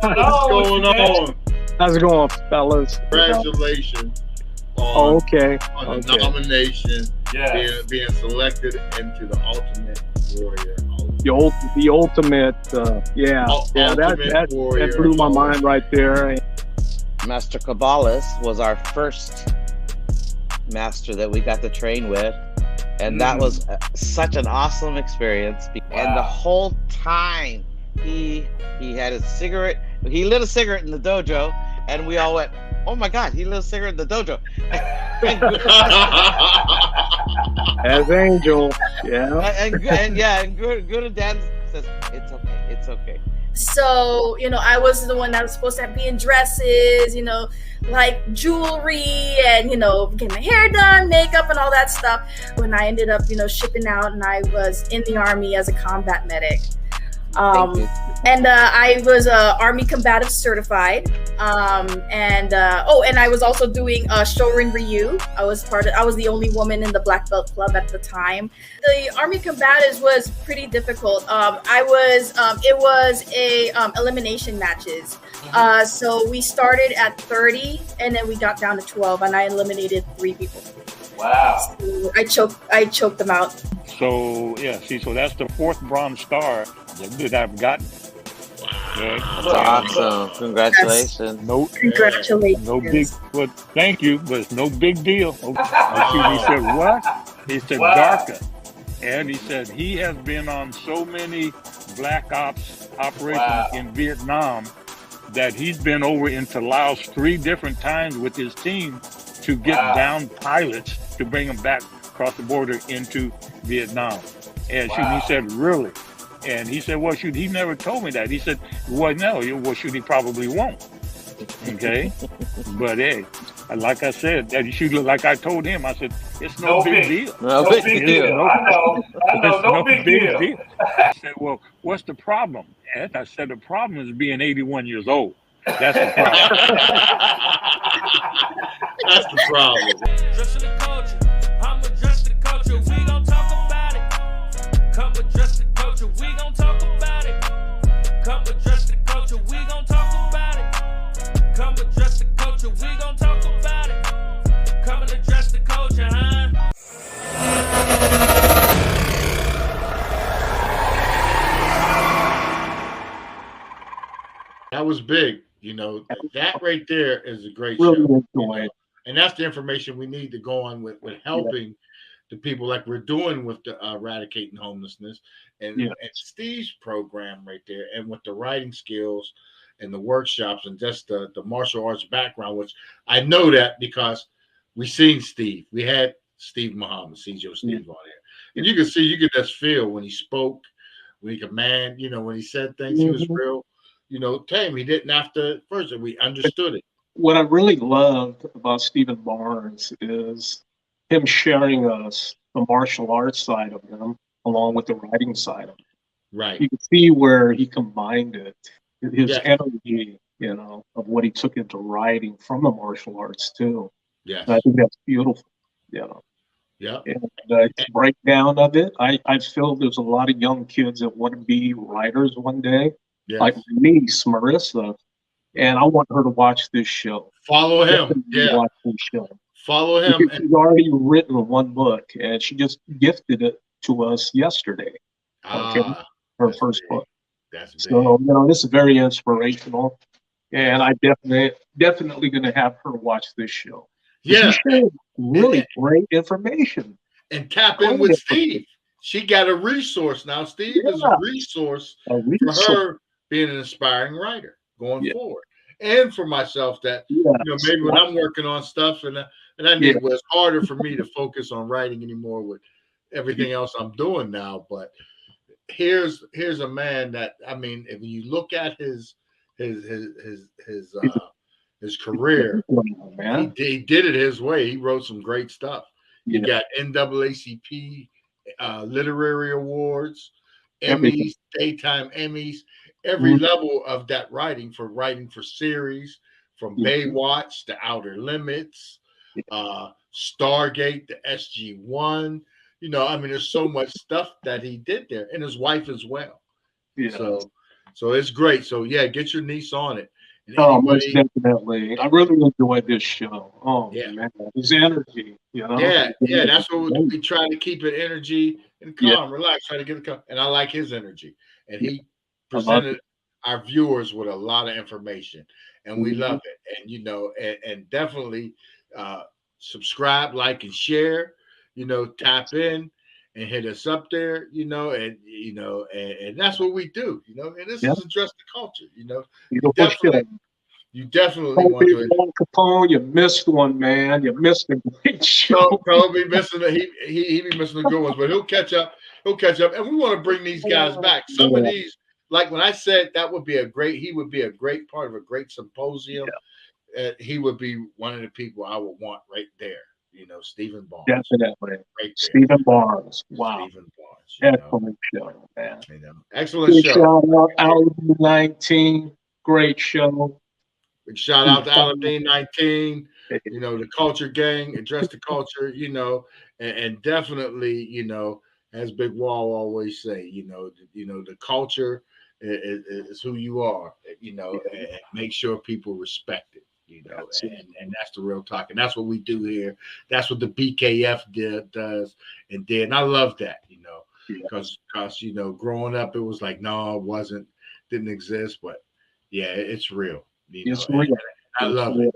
S1: What's going on?
S2: How's it going, fellas?
S1: Congratulations on the nomination, being selected into the Ultimate Warrior.
S2: The ultimate, that blew my mind right there.
S14: Master Cabales was our first master that we got to train with, and that was such an awesome experience. And the whole time he had a cigarette. He lit a cigarette in the dojo, and we all went, "Oh my God, he lit a cigarette in the dojo."
S2: As Angel,
S14: and good Dan says, "It's okay."
S15: So, I was the one that was supposed to be in dresses, like jewelry and, getting my hair done, makeup and all that stuff. When I ended up, shipping out, and I was in the Army as a combat medic. And I was Army Combative Certified. And I was also doing Shorin Ryu. I was the only woman in the Black Belt Club at the time. The Army Combatives was pretty difficult. It was a elimination matches. So we started at 30 and then we got down to 12 and I eliminated 3 people.
S4: Wow.
S15: So I choked them out.
S16: So yeah, so that's the 4th bronze star that I've gotten. Okay.
S14: That's awesome. Congratulations.
S15: Congratulations.
S16: No big, but thank you, but it's no big deal. Okay. He said, what? He said, Darka. And he said, he has been on so many Black Ops operations in Vietnam that he's been over into Laos 3 different times with his team to get down pilots to bring them back across the border into Vietnam. And he said, really? And he said, well, shoot, he never told me that. He said, well, no, well, shoot, he probably won't. Okay? But hey, like I said, that shoot, like I told him, I said, it's no big deal.
S14: No big deal.
S4: I know, no big deal.
S16: I said, well, what's the problem? And I said, the problem is being 81 years old. That's the problem.
S1: That's the problem.
S12: Dressing the culture, I'm addressing the culture. We gon' talk about it. Come address the culture. We gon' talk about it. Come address the culture. We gon' talk about it. Come address the culture. We gon' talk about it. Come and address the culture, huh?
S1: That was big. You know, that right there is a great
S2: Really
S1: show.
S2: enjoy it.
S1: And that's the information we need to go on with helping the people like we're doing with the eradicating homelessness and Steve's program right there, and with the writing skills and the workshops and just the martial arts background, which I know that because we seen Steve. We had Steve Muhammad, CJO Steve on there. And you could just feel when he spoke, when he commanded, you know, when he said things, he was real, you know, tame. He didn't have to first, we understood it.
S2: What I really loved about Stephen Barnes is him sharing us the martial arts side of him along with the writing side of him.
S1: Right.
S2: You can see where he combined it, his energy, you know, of what he took into writing from the martial arts too.
S1: Yes.
S2: And I think that's beautiful, you know.
S1: Yeah.
S2: And the breakdown of it, I feel there's a lot of young kids that want to be writers one day, like my niece, Marissa. And I want her to watch this show.
S1: Follow him.
S2: Watch this show.
S1: Follow him.
S2: Because she's already written 1 book, and she just gifted it to us yesterday. Her first book.
S1: That's big.
S2: So, you know, this is very inspirational, and I definitely going to have her watch this show.
S1: Yeah.
S2: She shared really great information.
S1: And tap in with Steve. She got a resource now. Steve is a resource for her being an inspiring writer going forward, and for myself that you know, maybe when I'm working on stuff and I need it was harder for me to focus on writing anymore with everything else I'm doing now. But here's a man that, I mean, if you look at his career, he did it his way. He wrote some great stuff. He got NAACP literary awards, Emmys, daytime Emmys. Every level of that writing for series, from Baywatch to Outer Limits, Stargate, the SG-1. You know, I mean, there's so much stuff that he did there, and his wife as well. So it's great. So yeah, get your niece on it. And
S2: most definitely. I really enjoyed this show. Oh man, his energy. You know.
S1: Yeah. That's what we try to keep it energy and calm, relax, try to get it calm. And I like his energy, and he presented our viewers with a lot of information, and we love it. And you know, and definitely subscribe, like, and share. You know, tap in and hit us up there. You know, and that's what we do. You know, and this is Address the Culture. You know, you definitely want to.
S2: Capone, you missed one, man. You missed a great show.
S1: Probably missing he be missing the good ones, but he'll catch up. And we want to bring these guys back. Some of these. Like when I said he would be a great part of a great symposium. He would be one of the people I would want right there. You know, Stephen Barnes.
S2: Definitely. Stephen Barnes. Wow.
S1: Stephen Barnes. much.
S2: Excellent show, man.
S1: Excellent
S2: Big
S1: show.
S2: shout out Alabama 19. Great show.
S1: Big shout out to Alabama 19. You know, the culture gang, address the culture, you know, and definitely, you know, as Big Wall always say, you know, the culture is who you are, you know, and make sure people respect it, you know, and that's the real talk. And that's what we do here. That's what the BKF does and did. And I love that, you know, because, you know, growing up, it was like, no, it didn't exist. But yeah, it's real. You know, and I love it.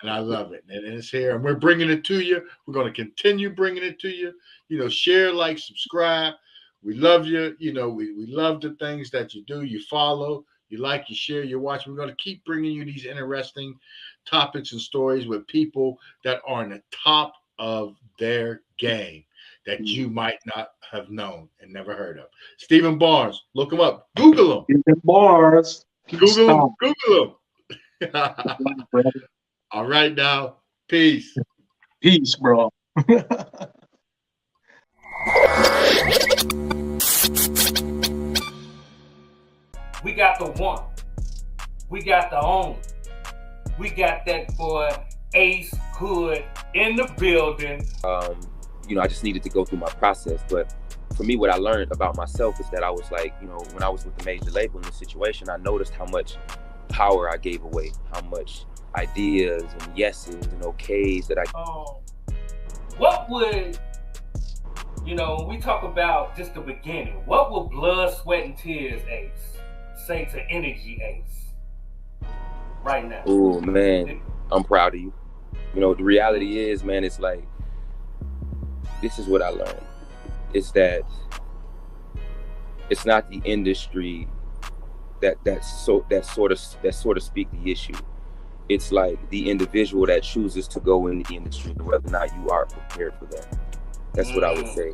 S1: And I love it. And it's here. And we're bringing it to you. We're going to continue bringing it to you. You know, share, like, subscribe. We love you. You know, we love the things that you do. You follow, you like, you share, you watch. We're going to keep bringing you these interesting topics and stories with people that are in the top of their game that you might not have known and never heard of. Stephen Barnes, look him up. Google him.
S2: Stephen Barnes.
S1: Google him. All right now. Peace.
S2: Peace, bro.
S12: We got the one. We got the only. We got that boy Ace Hood in the building.
S17: You know, I just needed to go through my process. But for me, what I learned about myself is that I was like, you know, when I was with the major label in this situation, I noticed how much power I gave away, how much ideas and yeses and okays that I.
S12: What would, you know, when we talk about just the beginning, what would Blood, Sweat, and Tears Ace say to Energy Ace right now?
S17: Oh man, I'm proud of you. You know, the reality is, man, it's like, this is what I learned. It's that it's not the industry that sort of speak the issue. It's like the individual that chooses to go in the industry, whether or not you are prepared for that. That's what I would say.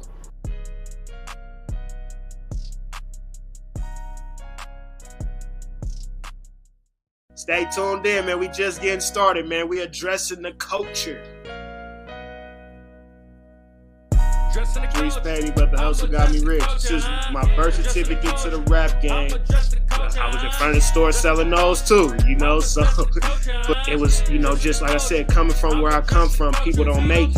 S18: Stay tuned in, man. We just getting started, man. We addressing the culture. Streets paid me, but the hustle got me rich. This is my birth certificate to the rap game. I was in front of the store selling those too, you know, so but it was, you know, just like I said, coming from where I come from, people don't make it.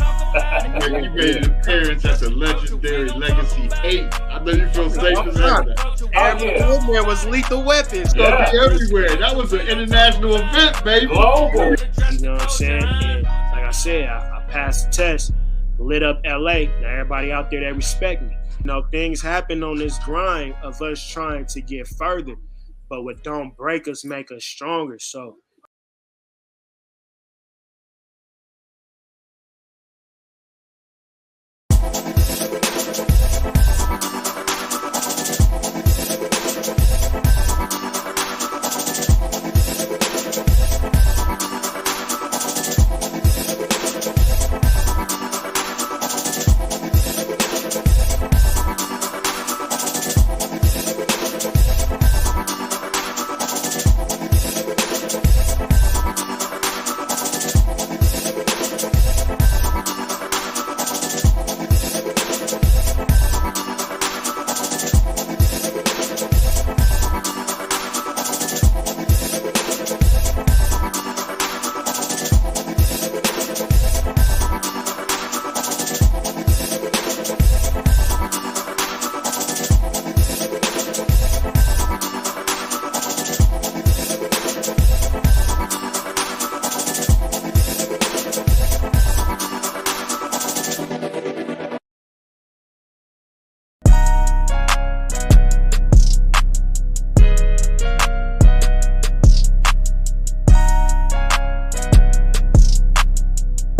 S1: You made an appearance at the legendary Legacy 8. I know you feel safe as that.
S18: Everywhere was Lethal Weapons.
S1: It's gonna be everywhere. That was an international event, baby.
S18: Global. You know what I'm saying? And like I said, I passed the test, lit up LA. Now everybody out there that respect me. You know, things happen on this grind of us trying to get further, but what don't break us make us stronger. So